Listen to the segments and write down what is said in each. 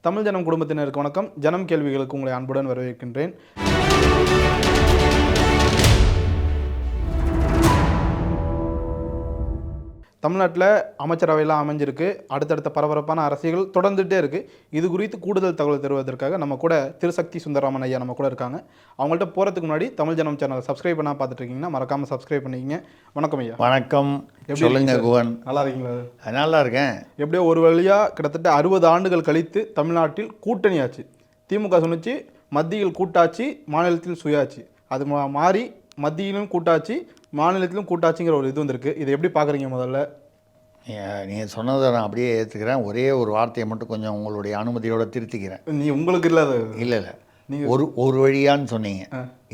தமிழ் ஜனம் குடும்பத்தினருக்கு வணக்கம். ஜனம் கேள்விகளுக்கு உங்களை அன்புடன் வரவேற்கின்றேன். தமிழ்நாட்டில் அமைச்சரவையெல்லாம் அமைஞ்சிருக்கு. அடுத்தடுத்த பரபரப்பான அரசியல் தொடர்ந்துகிட்டே இருக்குது. இது குறித்து கூடுதல் தகவல் தருவதற்காக நம்ம கூட திருசக்தி சுந்தரராமன் ஐயா நம்ம கூட இருக்காங்க. அவங்கள்ட்ட போகிறதுக்கு முன்னாடி தமிழ் ஜனம் சேனல் சப்ஸ்கிரைப் பண்ணால் பார்த்துட்டு இருக்கீங்கன்னா மறக்காமல் சப்ஸ்கிரைப் பண்ணிக்கிங்க. வணக்கம் ஐயா. வணக்கம். சொல்லுங்க குவன். நல்லா இருக்கீங்களா? நல்லா இருக்கேன். எப்படியோ ஒரு வழியாக கிட்டத்தட்ட 60 ஆண்டுகள் கழித்து தமிழ்நாட்டில் கூட்டணி ஆச்சு. திமுக சொன்னிச்சு மத்தியில் கூட்டாட்சி, மாநிலத்தில் சுயாட்சி. அது மாறி மத்தியிலும் கூட்டாட்சி, மாநிலத்திலும் கூட்டாட்சிங்கிற ஒரு இது வந்திருக்கு. இதை எப்படி பார்க்குறீங்க? முதல்ல நீங்கள் சொன்னதை நான் அப்படியே ஏற்றுக்கிறேன். ஒரே ஒரு வார்த்தையை மட்டும் கொஞ்சம் உங்களுடைய அனுமதியோடு திருத்திக்கிறேன். நீ உங்களுக்கு இல்லாத இல்லை நீங்கள் ஒரு வழியான்னு சொன்னீங்க.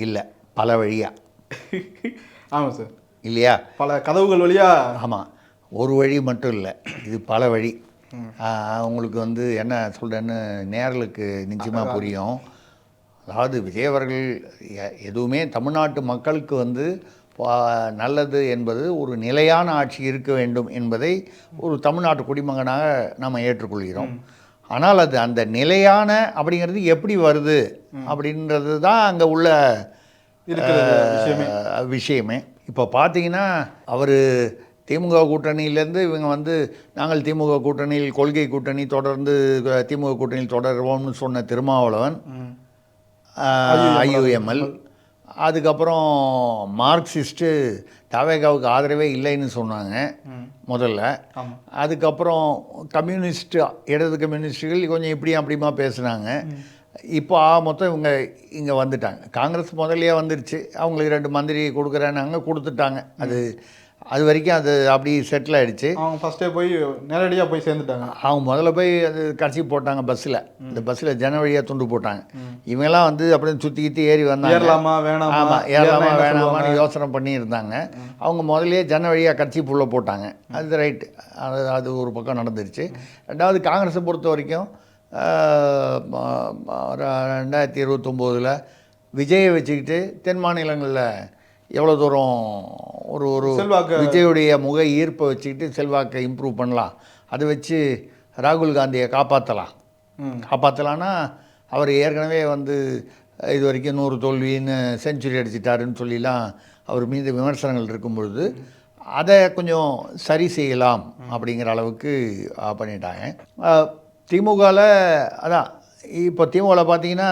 இல்லை, பல வழியா. ஆமாம் சார். இல்லையா? பல கதவுகள் வழியா. ஆமாம், ஒரு வழி மட்டும் இல்லை, இது பல வழி. உங்களுக்கு என்ன சொல்கிறேன்னு நேர்களுக்கு நிச்சயமாக புரியும். அதாவது விஜய் அவர்கள் எதுவுமே தமிழ்நாட்டு மக்களுக்கு நல்லது என்பது ஒரு நிலையான ஆட்சி இருக்க வேண்டும் என்பதை ஒரு தமிழ்நாட்டு குடிமகனாக நம்ம ஏற்றுக்கொள்கிறோம். ஆனால் அது அந்த நிலையான அப்படிங்கிறது எப்படி வருது அப்படின்றது தான் அங்கே உள்ள விஷயமே. இப்போ பார்த்தீங்கன்னா அவர் திமுக கூட்டணியிலேருந்து இவங்க நாங்கள் திமுக கூட்டணியில் கொள்கை கூட்டணி தொடர்ந்து திமுக கூட்டணியில் தொடர்வோம்னு சொன்ன திருமாவளவன், IUML, அதுக்கப்புறம் மார்க்சிஸ்ட்டு தவேகாவுக்கு ஆதரவே இல்லைன்னு சொன்னாங்க முதல்ல. அதுக்கப்புறம் கம்யூனிஸ்ட், இடது கம்யூனிஸ்டுகள் கொஞ்சம் இப்படியும் அப்படியுமா பேசுனாங்க. இப்போ மொத்தம் இவங்க இங்கே வந்துட்டாங்க. காங்கிரஸ் முதல்லையே வந்துருச்சு. அவங்களுக்கு 2 மந்திரி கொடுக்குறேன்னாங்க, கொடுத்துட்டாங்க. அது வரைக்கும் அது அப்படி செட்டில் ஆகிடுச்சு. அவங்க ஃபஸ்ட்டே போய் நேரடியாக போய் சேர்ந்துட்டாங்க. அவங்க முதல்ல போய் அது கடைசி போட்டாங்க பஸ்ஸில். இந்த பஸ்ஸில் ஜன வழியாக துண்டு போட்டாங்க. இவங்கெல்லாம் அப்படியே சுற்றிக்கிட்டு ஏறி வந்தாங்க. ஏறலாமா வேணாமா, ஆமாம், ஏறலாமா வேணாமான்னு யோசனை பண்ணியிருந்தாங்க. அவங்க முதலே ஜன வழியாக கட்சி புள்ள போட்டாங்க. அது ரைட்டு, அது ஒரு பக்கம் நடந்துருச்சு. ரெண்டாவது காங்கிரஸை பொறுத்த வரைக்கும் 2029 விஜயை வச்சுக்கிட்டு தென் மாநிலங்களில் எவ்வளோ தூரம் ஒரு விஜயுடைய முக ஈர்ப்பை வச்சுக்கிட்டு செல்வாக்கை இம்ப்ரூவ் பண்ணலாம், அதை வச்சு ராகுல் காந்தியை காப்பாற்றலான்னா அவர் ஏற்கனவே இது வரைக்கும் 100 தோல்வின்னு செஞ்சுரி அடிச்சிட்டாருன்னு சொல்லிலாம் அவர் மீது விமர்சனங்கள் இருக்கும் பொழுது அதை கொஞ்சம் சரி செய்யலாம் அப்படிங்கிற அளவுக்கு பண்ணிட்டாங்க. திமுகவில் அதான் இப்போ திமுகவில் பார்த்தீங்கன்னா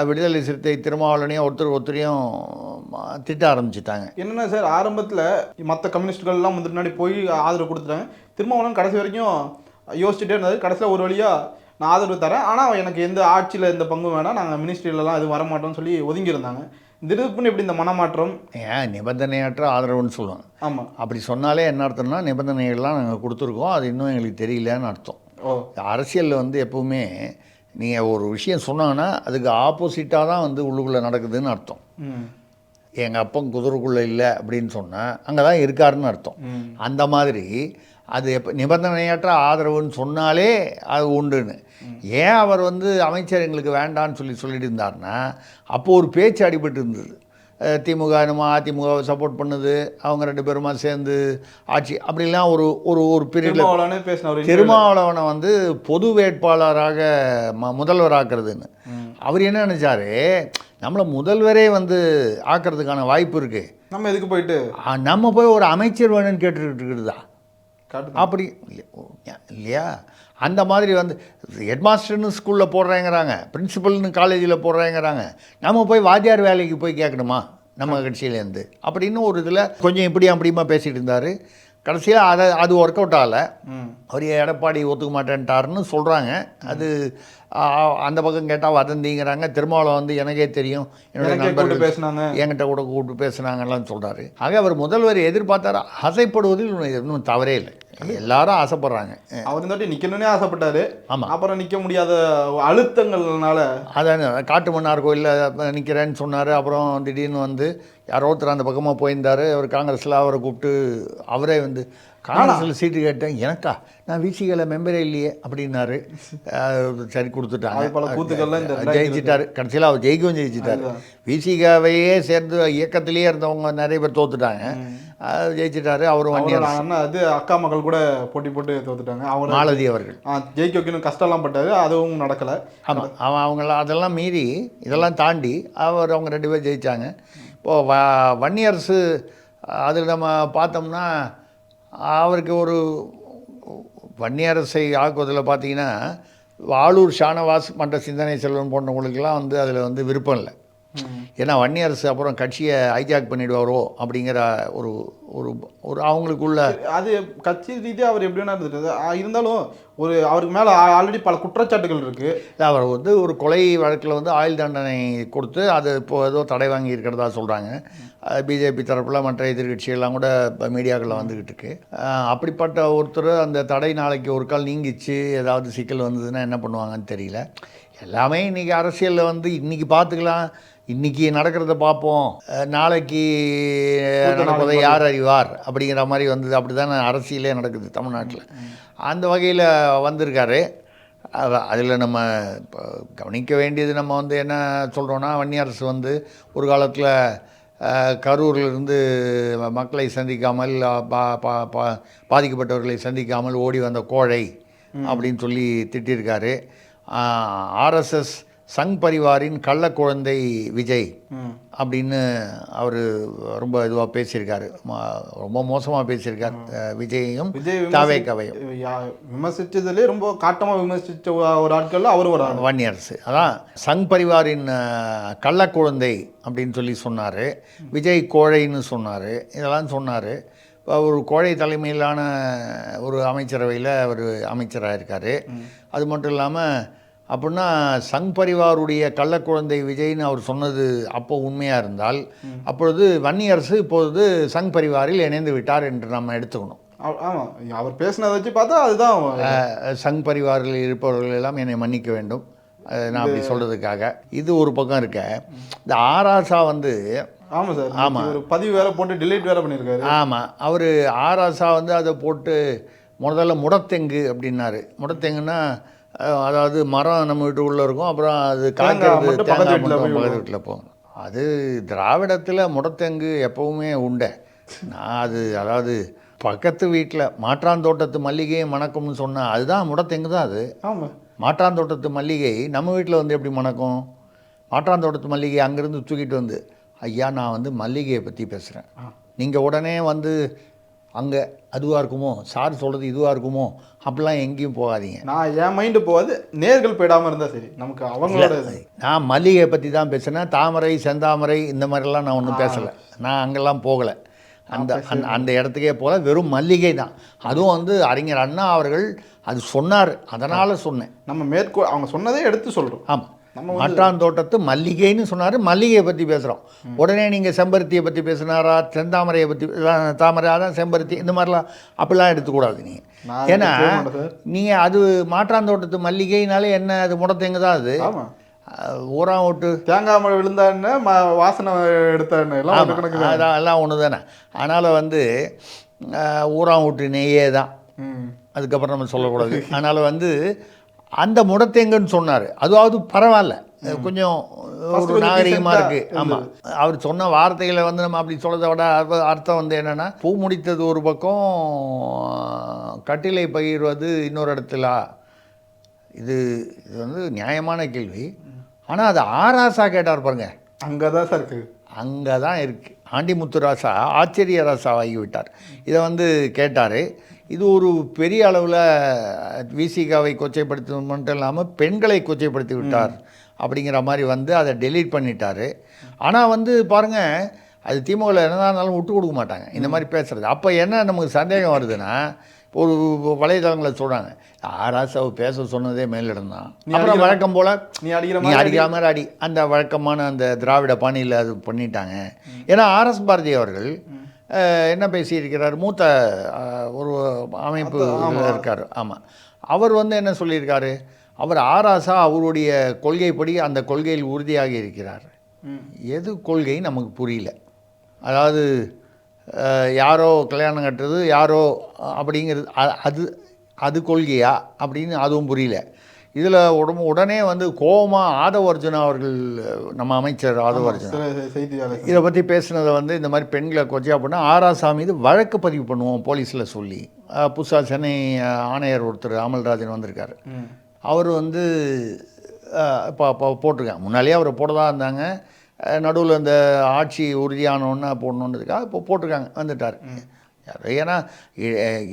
விடுதலை சிறுத்தை திருமாவளவனையும் ஒருத்தரையும் திட்ட ஆரம்பிச்சிட்டாங்க. என்னென்ன சார், ஆரம்பத்தில் மற்ற கம்யூனிஸ்டுகள்லாம் முன்னாடி போய் ஆதரவு கொடுத்துட்டாங்க. திருமாவளவன் கடைசி வரைக்கும் யோசிச்சுட்டே இருந்தார். கடைசியில் ஒரு வழியாக நான் ஆதரவு தரேன், ஆனால் எனக்கு எந்த ஆட்சியில் எந்த பங்கும் வேணாம், நாங்கள் மினிஸ்ட்ரியிலலாம் எதுவும் வரமாட்டோம்னு சொல்லி ஒதுங்கியிருந்தாங்க. திடீர்னு எப்படி இந்த மனமாற்றம்? நிபந்தனையற்ற ஆதரவுன்னு சொல்லுவாங்க. ஆமாம், அப்படி சொன்னாலே என்ன அர்த்தம்னா நிபந்தனைகள்லாம் நாங்கள் கொடுத்துருக்கோம், அது இன்னும் எங்களுக்கு தெரியலன்னு அர்த்தம். அரசியலில் எப்பவுமே நீங்கள் ஒரு விஷயம் சொன்னாங்கன்னா அதுக்கு ஆப்போசிட்டாக தான் உள்ளுக்குள்ளே நடக்குதுன்னு அர்த்தம். எங்கள் அப்பன் குதிரைக்குள்ளே இல்லை அப்படின்னு சொன்னால் அங்கே தான் இருக்காருன்னு அர்த்தம். அந்த மாதிரி அது நிபந்தனையற்ற ஆதரவுன்னு சொன்னாலே அது உண்டுன்னு. ஏன் அவர் அமைச்சர் எங்களுக்கு வேண்டான்னு சொல்லிட்டு இருந்தாருன்னா அப்போது ஒரு பேச்சு அடிபட்டு இருந்தது. திமுக என்னமோ அதிமுகவை சப்போர்ட் பண்ணுது, அவங்க 2 பேருமா சேர்ந்து ஆட்சி அப்படிலாம் ஒரு பீரியடில் திருமாவளவனை பொது வேட்பாளராக முதல்வராக்குறதுன்னு அவர் என்ன நினச்சாரு, நம்மளை முதல்வரே ஆக்கிறதுக்கான வாய்ப்பு இருக்குது, நம்ம எதுக்கு போயிட்டு நம்ம போய் ஒரு அமைச்சர் வேணும்னு கேட்டுக்கிட்டு இருக்குதா அப்படி இல்லையா? அந்த மாதிரி ஹெட்மாஸ்டர்னு ஸ்கூலில் போடுறேங்கிறாங்க, பிரின்சிபல்னு காலேஜில் போடுறேங்கிறாங்க, நம்ம போய் வாத்தியார் வேலைக்கு போய் கேட்கணுமா நம்ம கட்சியிலேருந்து அப்படின்னு ஒரு இதில் கொஞ்சம் இப்படியும் அப்படியுமா பேசிகிட்டு இருந்தார். கடைசியாக அது ஒர்க் அவுட் ஆகலை. அவர் எடப்பாடி ஒத்துக்க மாட்டேன்ட்டாருன்னு சொல்கிறாங்க. அது அந்த பக்கம் கேட்டால் வதந்திங்கிறாங்க. திருமாவளவன் எனக்கே தெரியும், என்னோட நண்பர்கள் பேசினாங்க, என்கிட்ட கூட கூப்பிட்டு பேசுனாங்கலாம் சொல்கிறாரு. ஆக அவர் முதல்வர் எதிர்பார்த்தார். ஆசைப்படுவதில் இன்னும் தவறே இல்லை, எல்லாரும் ஆசைப்படுறாங்க. அவர் நிற்கணுன்னே ஆசைப்பட்டாரு. ஆமாம், அப்புறம் நிற்க முடியாத அழுத்தங்கள்னால அதான் காட்டு மன்னார் கோயிலில் நிற்கிறேன்னு சொன்னார். அப்புறம் திடீர்னு யாரோ ஒருத்தர் அந்த பக்கமாக போயிருந்தார். அவர் காங்கிரஸில் அவரை கூப்பிட்டு அவரே காங்கிரஸில் சீட்டு கேட்டேன், எனக்கா, நான் விசிகளில் மெம்பரே இல்லையே அப்படின்னாரு. சரி கொடுத்துட்டாரு, ஜெயிச்சிட்டார். கடைசியில் அவர் ஜெயிக்கவும் ஜெயிச்சிட்டார். விசிகாவையே சேர்ந்து இயக்கத்திலேயே இருந்தவங்க நிறைய பேர் தோத்துட்டாங்க. ஜெயிச்சிட்டாரு. அவரும் வன்னியரசு. அண்ணா அது அக்கா மகள் கூட போட்டி போட்டு தோத்துட்டாங்க. அவங்க மாலதி அவர்கள் ஜெயிக்க வைக்கணும் கஷ்டம்லாம் பட்டாரு, அதுவும் நடக்கலை. ஆமாம், அவங்களாம் அதெல்லாம் மீறி இதெல்லாம் தாண்டி அவங்க 2 பேர் ஜெயித்தாங்க. இப்போது வன்னியரசு அதில் நம்ம பார்த்தோம்னா அவருக்கு ஒரு வன்னியரசை ஆக்குவதில் பார்த்தீங்கன்னா ஆளூர் ஷானவாஸ் மற்ற சிந்தனை செல்வன் போன்றவங்களுக்கெல்லாம் வந்து அதில் வந்து விருப்பம் இல்லை. ஏன்னா வன்னியரசு அப்புறம் கட்சியை ஹைஜாக் பண்ணிடுவாரோ அப்படிங்கிற ஒரு ஒரு ஒரு அவங்களுக்குள்ள அது கட்சி ரீதியாக அவர் எப்படி வேணா இருந்துட்டு இருந்தாலும் ஒரு அவருக்கு மேலே ஆல்ரெடி பல குற்றச்சாட்டுகள் இருக்குது. அவர் வந்து ஒரு கொலை வழக்கில் வந்து ஆயுள் தண்டனை கொடுத்து அது இப்போ ஏதோ தடை வாங்கி இருக்கிறதா சொல்கிறாங்க. பிஜேபி தரப்பில் மற்ற எதிர்கட்சிகள்லாம் கூட இப்போ மீடியாக்களில் வந்துக்கிட்டு இருக்கு. அப்படிப்பட்ட ஒருத்தர் அந்த தடை நாளைக்கு ஒரு கால் நீங்கிச்சு, ஏதாவது சிக்கல் வந்ததுன்னா என்ன பண்ணுவாங்கன்னு தெரியல. எல்லாமே இன்றைக்கி அரசியலில் வந்து இன்றைக்கி பார்த்துக்கலாம், இன்றைக்கி நடக்கிறத பார்ப்போம், நாளைக்கு நடப்பதை யார் அறிவார் அப்படிங்கிற மாதிரி வந்தது. அப்படி தானே அரசியலே நடக்குது தமிழ்நாட்டில். அந்த வகையில் வந்திருக்காரு. அதில் நம்ம இப்போ கவனிக்க வேண்டியது நம்ம வந்து என்ன சொல்கிறோன்னா, வன்னியரசு வந்து ஒரு காலத்தில் கரூரிலிருந்து மக்களை சந்திக்காமல் பாதிக்கப்பட்டவர்களை சந்திக்காமல் ஓடி வந்த கோழை அப்படின்னு சொல்லி திட்டிருக்காரு. ஆர்எஸ்எஸ் சங் பரிவாரின் கள்ள குழந்தை விஜய் அப்படின்னு அவர் ரொம்ப இதுவாக பேசியிருக்காரு, ரொம்ப மோசமாக பேசியிருக்கார். விஜயையும் தாவேக்காவையும் விமர்சித்ததுலேயே ரொம்ப காட்டமாக விமர்சித்த ஒரு ஆட்கள் அவர் ஒரு வன்னியரசு. அதான் சங் பரிவாரின் கள்ள குழந்தை அப்படின்னு சொல்லி சொன்னார், விஜய் கோழைன்னு சொன்னார், இதெல்லாம் சொன்னார். ஒரு கோழை தலைமையிலான ஒரு அமைச்சரவையில் அவர் அமைச்சராக இருக்கார். அது மட்டும் இல்லாமல் அப்படின்னா சங் பரிவாருடைய கள்ளக்குழந்தை விஜய்னு அவர் சொன்னது அப்போ உண்மையாக இருந்தால், அப்பொழுது வன்னியரசு இப்பொழுது சங் பரிவாரில் இணைந்து விட்டார் என்று நம்ம எடுத்துக்கணும். ஆமாம், அவர் பேசினதை வச்சு பார்த்தா அதுதான். சங் பரிவாரில் இருப்பவர்கள் எல்லாம் என்னை மன்னிக்க வேண்டும், நான் அப்படி சொல்கிறதுக்காக. இது ஒரு பக்கம் இருக்க, இந்த ஆராசா வந்து ஆமாம் சார், ஆமாம் ஒரு பதிவு வேறு போட்டு டிலீட் வேறு பண்ணியிருக்காரு. ஆமாம், அவர் ஆராசா வந்து அதை போட்டு முதல்ல முடத்தெங்கு அப்படின்னாரு. முடத்தெங்குன்னா அதாவது மரம் நம்ம வீட்டுக்குள்ளே இருக்கும், அப்புறம் அது காய்க்கிறது பக்கத்து வீட்டில் போகும். அது திராவிடத்தில் முடத்தெங்கு எப்போவுமே உண்டை. நான் அது அதாவது பக்கத்து வீட்டில் மாற்றாந்தோட்டத்து மல்லிகை மணக்கும்னு சொன்னால் அதுதான் முடத்தெங்கு தான். அது மாற்றாந்தோட்டத்து மல்லிகை நம்ம வீட்டில் வந்து எப்படி மணக்கும்? மாற்றாந்தோட்டத்து மல்லிகை அங்கேருந்து தூக்கிட்டு வந்து, ஐயா நான் வந்து மல்லிகையை பற்றி பேசுகிறேன், நீங்கள் உடனே வந்து அங்கே அதுவாக இருக்குமோ, சார் சொல்கிறது இதுவாக இருக்குமோ, அப்படிலாம் எங்கேயும் போகாதீங்க. நான் என் மைண்டு போகாது, நேர்கள் போயிடாமல் இருந்தால் சரி. நமக்கு அவங்களோட நான் மல்லிகை பற்றி தான் பேசுனேன், தாமரை செந்தாமரை இந்த மாதிரிலாம் நான் ஒன்றும் பேசலை. நான் அங்கெல்லாம் போகலை, அந்த இடத்துக்கே போகல, வெறும் மல்லிகை தான். அதுவும் வந்து அறிஞர் அண்ணா அவர்கள் அது சொன்னார், அதனால் சொன்னேன். நம்ம அவங்க சொன்னதே எடுத்து சொல்கிறோம். ஆமாம், மாற்றாந்தோட்டத்து மல்லிகைன்னு சொன்னார், மல்லிகையை பற்றி பேசுகிறோம். உடனே நீங்கள் செம்பருத்தியை பற்றி பேசுனாரா, செந்தாமரையை பற்றி, தாமரை அதான் செம்பருத்தி, இந்த மாதிரிலாம் அப்படிலாம் எடுத்துக்கூடாது நீங்கள். ஏன்னா நீங்கள் அது மாற்றாந்தோட்டத்து மல்லிகைனாலே என்ன, அது முடத்தெங்கு தான். அது ஊராம் விட்டு தேங்காய் மழை விழுந்தான்னு வாசனை எடுத்தான்னு எல்லாம் ஒன்று தானே. அதனால் வந்து ஊராம் விட்டு நெய்யே தான், அதுக்கப்புறம் நம்ம சொல்லக்கூடாது. அதனால் வந்து அந்த முடத்தெங்குன்னு சொன்னார். அதாவது பரவாயில்ல, கொஞ்சம் ஒரு நாகரிகமாக இருக்குது. ஆமாம், அவர் சொன்ன வார்த்தைகளை வந்து நம்ம அப்படி சொல்கிறத விட அர்த்தம் வந்து என்னென்னா, பூ முடித்தது ஒரு பக்கம், கட்டிலை பகிர்வது இன்னொரு இடத்துல. இது வந்து நியாயமான கேள்வி. ஆனால் அது ஆராசா கேட்டார் பாருங்க, அங்கே தான் சார் இருக்குது, அங்கே தான் இருக்குது. ஆண்டிமுத்து ராசா ஆச்சரிய ராசாவாகி விட்டார். இதை வந்து கேட்டார். இது ஒரு பெரிய அளவில் விசிகாவை கொச்சைப்படுத்த மட்டும் இல்லாமல் பெண்களை கொச்சைப்படுத்தி விட்டார் அப்படிங்கிற மாதிரி வந்து அதை டெலீட் பண்ணிட்டார். ஆனால் வந்து பாருங்கள், அது திமுகவில் என்னதான் இருந்தாலும் விட்டு கொடுக்க மாட்டாங்க இந்த மாதிரி பேசுகிறது. அப்போ என்ன நமக்கு சந்தேகம் வருதுன்னா, ஒரு வலைதளங்களில் சொல்கிறாங்க, ஆராசாவை பேச சொன்னதே மேலிடம் தான். அப்புறம் வழக்கம் போல் நீ அடிக்கிற மாதிரி அடி, அந்த வழக்கமான அந்த திராவிட பாணியில் அது பண்ணிட்டாங்க. ஏன்னா ஆர்எஸ் பாரதி அவர்கள் என்ன பேசியிருக்கிறார், மூத்த ஒரு அமைப்பு இருக்கார். ஆமாம், அவர் வந்து என்ன சொல்லியிருக்காரு, அவர் ஆராசா அவருடைய கொள்கைப்படி அந்த கொள்கையில் உறுதியாக இருக்கிறார். எது கொள்கை நமக்கு புரியல. அதாவது யாரோ கல்யாணம் கட்டுறது யாரோ அப்படிங்கிறது அது அது கொள்கையா அப்படின்னு அதுவும் புரியல. இதில் உடனே வந்து கோவமாக ஆதவ அர்ஜுனா அவர்கள், நம்ம அமைச்சர் ஆதவ அர்ஜுனா செய்தியாளர் இதை பற்றி பேசுனதை வந்து இந்த மாதிரி பெண்களை கொச்சையாக பண்ணால் ஆராசாமி மீது வழக்கு பதிவு பண்ணுவோம் போலீஸில் சொல்லி. புதுசாக சென்னை ஆணையர் ஒருத்தர் அமல்ராஜன் வந்திருக்காரு. அவர் வந்து இப்போ போட்டிருக்காங்க. முன்னாலேயே அவர் போட்டதாக இருந்தாங்க. நடுவில் இந்த ஆட்சி உறுதியானோன்னு போடணுன்றதுக்காக இப்போ போட்டிருக்காங்க, வந்துட்டார். ஏன்னா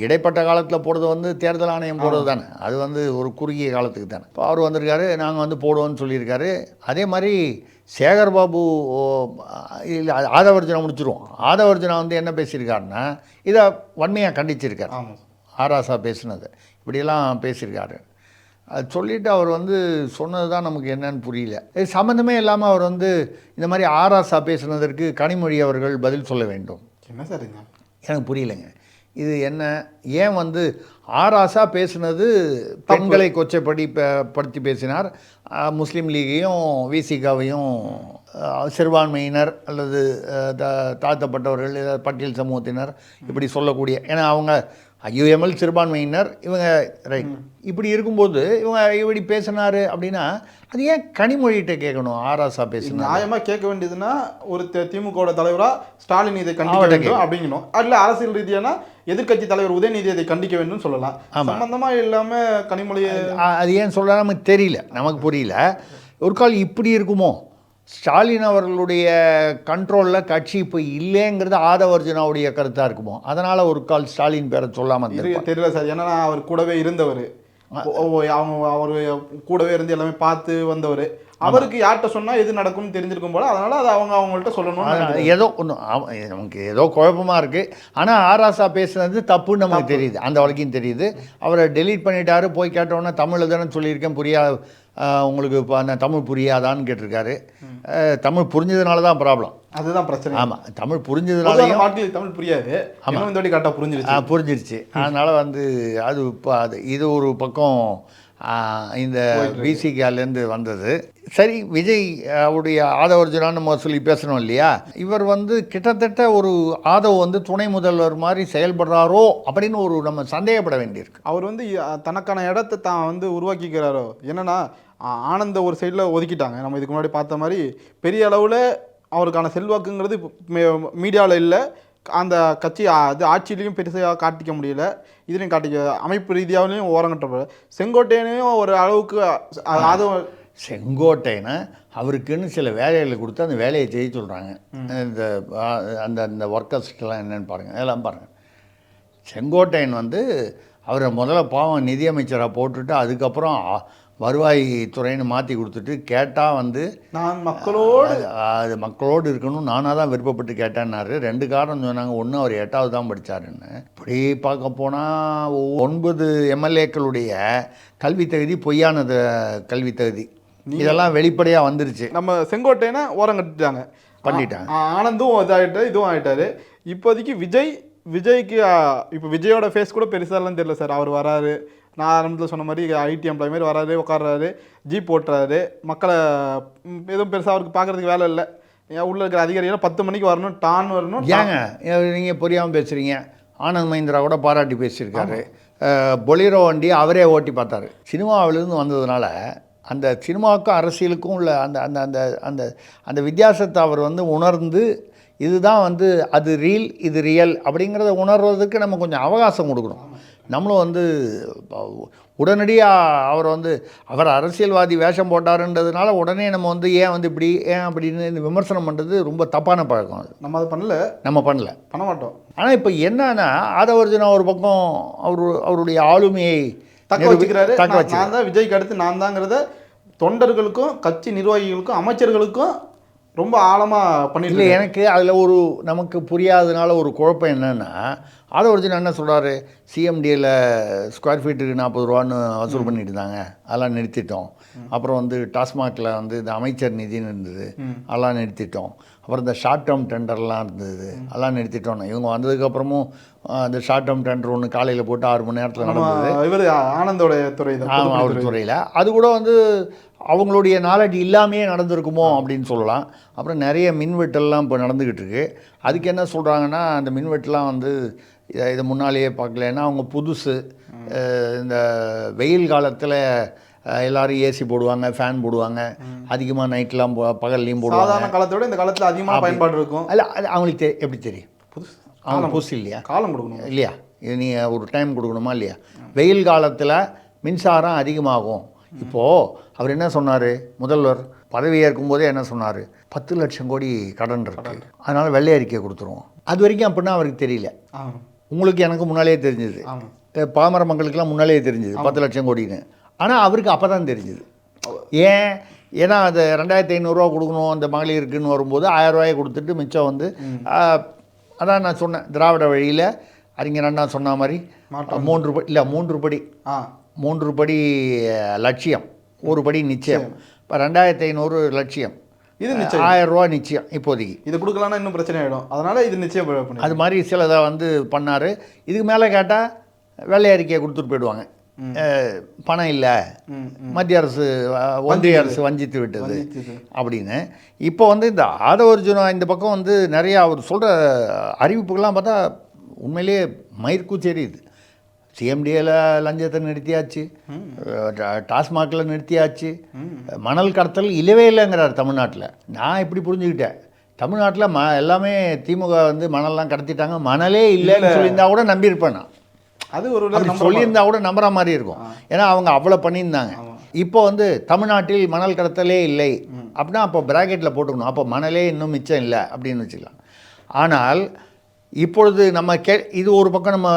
இடைப்பட்ட காலத்தில் போடுறது வந்து தேர்தல் ஆணையம் போடுறது தானே, அது வந்து ஒரு குறுகிய காலத்துக்கு தானே. இப்போ அவர் வந்திருக்காரு, நாங்கள் வந்து போடுவோம்னு சொல்லியிருக்காரு. அதே மாதிரி சேகர்பாபு இல்லை, ஆதவர்ஜனா முடிச்சிருவோம். ஆதவர்ஜனா வந்து என்ன பேசியிருக்காருன்னா, இதை வன்மையாக கண்டிச்சிருக்கார். ஆராசா பேசுனது இப்படியெல்லாம் பேசியிருக்காரு. அது சொல்லிவிட்டு அவர் வந்து சொன்னது தான் நமக்கு என்னன்னு புரியல. இது சம்மந்தமே இல்லாமல் அவர் வந்து இந்த மாதிரி ஆராசா பேசுனதற்கு கனிமொழி அவர்கள் பதில் சொல்ல வேண்டும். என்ன சரிங்க, எனக்கு புரியலைங்க. இது என்ன, ஏன் வந்து ஆராசா பேசுனது பெண்களை கொச்சைப்படுத்தி பேசினார். முஸ்லீம் லீகையும் விசிகாவையும் சிறுபான்மையினர் அல்லது தாழ்த்தப்பட்டவர்கள், பட்டியல் சமூகத்தினர் இப்படி சொல்லக்கூடிய, ஏன்னா அவங்க ஐயுஎம்எல் சிறுபான்மையினர், இவங்க ரைட். இப்படி இருக்கும்போது இவங்க இப்படி பேசினார் அப்படின்னா அது ஏன் கனிமொழிகிட்ட கேட்கணும்? ஆராசா பேசணும், நியாயமாக கேட்க வேண்டியதுன்னா ஒரு திமுகவோட தலைவராக ஸ்டாலின் இதை கண்டிக்க வேண்டும் அப்படிங்கணும். அதில் அரசியல் ரீதியான எதிர்க்கட்சி தலைவர் உதயநிதி அதை கண்டிக்க வேண்டும் சொல்லலாம். சம்பந்தமாக இல்லாமல் கனிமொழி அது ஏன் சொல்ல நமக்கு தெரியல, நமக்கு புரியல. ஒரு கால் இப்படி இருக்குமோ? ஸ்டாலின் அவர்களுடைய கண்ட்ரோலில் கட்சி இப்போ இல்லைங்கிறது ஆதவர்ஜனாவுடைய கருத்தாக இருக்குமோ? அதனால் ஒரு கால் ஸ்டாலின் பேரை சொல்லாமல் தெரியல சார். ஏன்னா அவர் கூடவே இருந்தவர், அவர் கூடவே இருந்து எல்லாமே பார்த்து வந்தவர். அவருக்கு யார்கிட்ட சொன்னால் எது நடக்கும்னு தெரிஞ்சிருக்கும் போல, அதனால் அது அவங்கள்ட்ட சொல்லணும். ஏதோ ஒன்று நமக்கு ஏதோ குழப்பமாக இருக்குது. ஆனால் ஆராசா பேசுனது தப்புன்னு நமக்கு தெரியுது, அந்த வழக்கையும் தெரியுது. அவரை டெலீட் பண்ணிட்டாரு. போய் கேட்டோன்னே தமிழில் தானே சொல்லியிருக்கேன், உங்களுக்கு இப்போ அந்த தமிழ் புரியாதான்னு கேட்டிருக்காரு. தமிழ் புரிஞ்சதுனால தான் ப்ராப்ளம், அதுதான் பிரச்சனை. ஆமாம், தமிழ் புரிஞ்சதுனாலையும் தமிழ் புரியாது. ஆமாம், இந்த வாட்டி கரெக்டாக புரிஞ்சிருச்சு. அதனால் வந்து அது இப்போ இது ஒரு பக்கம் இந்த பிசிகாலேருந்து வந்தது. சரி, விஜய் அவருடைய ஆதவர்ஜனான்னு நம்ம சொல்லி பேசணும் இல்லையா? இவர் வந்து கிட்டத்தட்ட ஒரு ஆதவ் வந்து துணை முதல்வர் மாதிரி செயல்படுறாரோ அப்படின்னு ஒரு நம்ம சந்தேகப்பட வேண்டியிருக்கு. அவர் வந்து தனக்கான இடத்தை தான் வந்து உருவாக்கிக்கிறாரோ. என்னன்னா ஆனந்த ஒரு சைடில் ஒதுக்கிட்டாங்க. நம்ம இதுக்கு முன்னாடி பார்த்த மாதிரி பெரிய அளவில் அவருக்கான செல்வாக்குங்கிறது மீடியாவில் இல்லை. அந்த கட்சி அது ஆட்சியிலையும் பெருசாக காட்டிக்க முடியல, இதுலையும் காட்டிக்க அமைப்பு ரீதியாகலையும் ஓரங்கட்ட. செங்கோட்டையனையும் ஒரு அளவுக்கு அதுவும் செங்கோட்டையனை அவருக்குன்னு சில வேலைகளை கொடுத்து அந்த வேலையை செய்ய சொல்கிறாங்க. இந்த அந்த அந்த ஒர்க்கர்ஸ்க்கெல்லாம் என்னென்னு பாருங்கள், அதெல்லாம் பாருங்கள். செங்கோட்டையன் வந்து அவரை முதல்ல பாவம் நிதியமைச்சராக போட்டுட்டு அதுக்கப்புறம் வருவாய்த்துறைன்னு மாற்றி கொடுத்துட்டு கேட்டால் வந்து நான் மக்களோடு அது மக்களோடு இருக்கணும், நானாக தான் விருப்பப்பட்டு கேட்டேன்னாரு. 2 காரணம் சொன்னாங்க. ஒன்று, அவர் 8வது தான் படித்தாருன்னு. இப்படி பார்க்க போனால் 9 எம்எல்ஏக்களுடைய கல்வி தகுதி பொய்யானது கல்வி தகுதி, இதெல்லாம் வெளிப்படையாக வந்துருச்சு. நம்ம செங்கோட்டையனை ஓரம் கட்டிட்டாங்க, பண்ணிட்டாங்க. ஆனந்தும் இதாகிட்டார், இதுவும் ஆகிட்டார். இப்போதைக்கு விஜய்க்கு இப்போ விஜயோட ஃபேஸ் கூட பெருசாலாம் தெரியல சார். அவர் வராரு, நான் ஆரம்பத்தில் சொன்ன மாதிரி ஐடி எம்ப்ளாய் மாதிரி வராரு, உட்கார்றாரு, ஜீப் ஓட்டுறாரு. மக்களை எதுவும் பெருசாக அவருக்கு பார்க்குறதுக்கு வேலை இல்லை. உள்ள இருக்கிற அதிகாரிகள் 10 மணிக்கு வரணும், டான் வரணும். ஏங்க நீங்கள் புரியாமல் பேசுகிறீங்க? ஆனந்த் மஹிந்திரா கூட பாராட்டி பேசியிருக்காரு. பொலிரோ வண்டி அவரே ஓட்டி பார்த்தாரு. சினிமாவிலேருந்து வந்ததுனால அந்த சினிமாவுக்கும் அரசியலுக்கும் உள்ள அந்த அந்த அந்த அந்த அந்த வித்தியாசத்தை அவர் வந்து உணர்ந்து, இதுதான் வந்து அது ரீல், இது ரியல் அப்படிங்கிறத உணர்வதற்கு நம்ம கொஞ்சம் அவகாசம் கொடுக்கணும். நம்மளும் வந்து உடனடியாக அவர் அரசியல்வாதி வேஷம் போட்டாருன்றதுனால உடனே நம்ம வந்து ஏன் வந்து இப்படி ஏன் அப்படின்னு விமர்சனம் பண்ணுறது ரொம்ப தப்பான பழக்கம். அது நம்ம அதை பண்ண மாட்டோம். ஆனால் இப்போ என்னன்னா ஆதவர்ஜனா ஒரு பக்கம் அவருடைய ஆளுமையை தக்க வச்சுக்கிறாரு. நான் தான் விஜய்க்கு அடுத்து நான் தாங்கிறத தொண்டர்களுக்கும் கட்சி நிர்வாகிகளுக்கும் அமைச்சர்களுக்கும் ரொம்ப ஆழமாக பண்ணிட்டு. எனக்கு அதில் ஒரு நமக்கு புரியாததுனால ஒரு குழப்பம் என்னென்னா, ஆதவர்ஜனா என்ன சொல்கிறாரு, சிஎம்டியில் ஸ்கொயர் ஃபீட்டுக்கு 40 ரூபான்னு வசூல் பண்ணிட்டு இருந்தாங்க, அதெல்லாம் நிறுத்திட்டோம். அப்புறம் வந்து டாஸ்மாகில் வந்து இந்த அமைச்சர் நிதின்னு இருந்தது, அதெல்லாம் நிறுத்திட்டோம். அப்புறம் இந்த ஷார்ட் டேர்ம் டெண்டர்லாம் இருந்தது, அதெல்லாம் நிறுத்திட்டோம். இவங்க வந்ததுக்கப்புறமும் அந்த ஷார்ட் டேர்ம் டெண்டர் ஒன்று காலையில் போட்டு 6 மணி நேரத்தில் நடந்தது. இவர் ஆனந்தோட துறை, அவர் துறையில் அது கூட வந்து அவங்களுடைய நாலேஜ் இல்லாமையே நடந்திருக்குமோ அப்படின்னு சொல்லலாம். அப்புறம் நிறைய மின்வெட்டெல்லாம் இப்போ நடந்துக்கிட்டு இருக்குது. அதுக்கு என்ன சொல்கிறாங்கன்னா, அந்த மின்வெட்டெலாம் வந்து இதை முன்னாலேயே பார்க்கலன்னா அவங்க புதுசு, இந்த வெயில் காலத்தில் எல்லோரும் ஏசி போடுவாங்க, ஃபேன் போடுவாங்க, அதிகமாக நைட்லாம் பகல்லையும் போடுவாங்க. சாதாரண காலத்தோட இந்த காலத்தில் அதிகமாக பயன்பாடு இருக்கும். இல்லை, அது அவங்களுக்கு எப்படி தெரியும்? புதுசு அவங்க புதுசு இல்லையா? காலம் கொடுக்கணும் இல்லையா? இது நீங்கள் ஒரு டைம் கொடுக்கணுமா இல்லையா? வெயில் காலத்தில் மின்சாரம் அதிகமாகும். இப்போது அவர் என்ன சொன்னார், முதல்வர் பதவி ஏற்கும்போதே என்ன சொன்னார், 10 லட்சம் கோடி கடன் இருக்கு, அதனால் வெள்ளை அறிக்கை கொடுத்துருவோம். அது வரைக்கும் அப்படின்னா அவருக்கு தெரியல. உங்களுக்கு எனக்கு முன்னாலே தெரிஞ்சது, பாமர மக்களுக்கெல்லாம் முன்னாலே தெரிஞ்சது 10 லட்சம் கோடின்னு. ஆனால் அவருக்கு அப்போ தான் தெரிஞ்சுது. ஏன்னா அது 2500 கொடுக்கணும் அந்த மகளிருக்குன்னு வரும்போது 1000 ரூபாயை கொடுத்துட்டு மிச்சம் வந்து அதான் நான் சொன்னேன், திராவிட வழியில் அறிஞர் அண்ணா சொன்ன மாதிரி 3 படி லட்சியம், 1 படி நிச்சயம். இப்போ 2500 லட்சியம், இது 1000 ரூபா நிச்சயம். இப்போதைக்கு இது கொடுக்கலான்னா இன்னும் பிரச்சனை ஆகிடும், அதனால் இது நிச்சயம் அது மாதிரி சிலதை வந்து பண்ணார். இதுக்கு மேலே கேட்டால் வெள்ளை அறிக்கையை கொடுத்துட்டு போயிடுவாங்க, பணம் இல்லை, மத்திய அரசு ஒன்றிய அரசு வஞ்சித்து விட்டது அப்படின்னு. இப்போ வந்து இந்த ஆதவர்ஜுனா இந்த பக்கம் வந்து நிறையா அவர் சொல்கிற அறிவிப்புகள்லாம் பார்த்தா உண்மையிலேயே மயிர்கூச்சி எரியுது. சிஎம்டிஏல லஞ்சத்தை நிறுத்தியாச்சு, டாஸ்மாகில் நிறுத்தியாச்சு, மணல் கடத்தல் இல்லவே இல்லைங்கிறார் தமிழ்நாட்டில். நான் இப்படி புரிஞ்சுக்கிட்டேன், தமிழ்நாட்டில் எல்லாமே திமுக வந்து மணல்லாம் கடத்திட்டாங்க, மணலே இல்லைன்னு சொல்லியிருந்தா கூட நம்பியிருப்பேன் நான். அது ஒரு சொல்லியிருந்தா கூட நம்புற மாதிரி இருக்கும், ஏன்னா அவங்க அவ்வளோ பண்ணியிருந்தாங்க. இப்போ வந்து தமிழ்நாட்டில் மணல் கடத்தலே இல்லை அப்படின்னா அப்போ பிராக்கெட்டில் போட்டுக்கணும், அப்போ மணலே இன்னும் மிச்சம் இல்லை அப்படின்னு வச்சுக்கலாம். ஆனால் இப்பொழுது நம்ம இது ஒரு பக்கம் நம்ம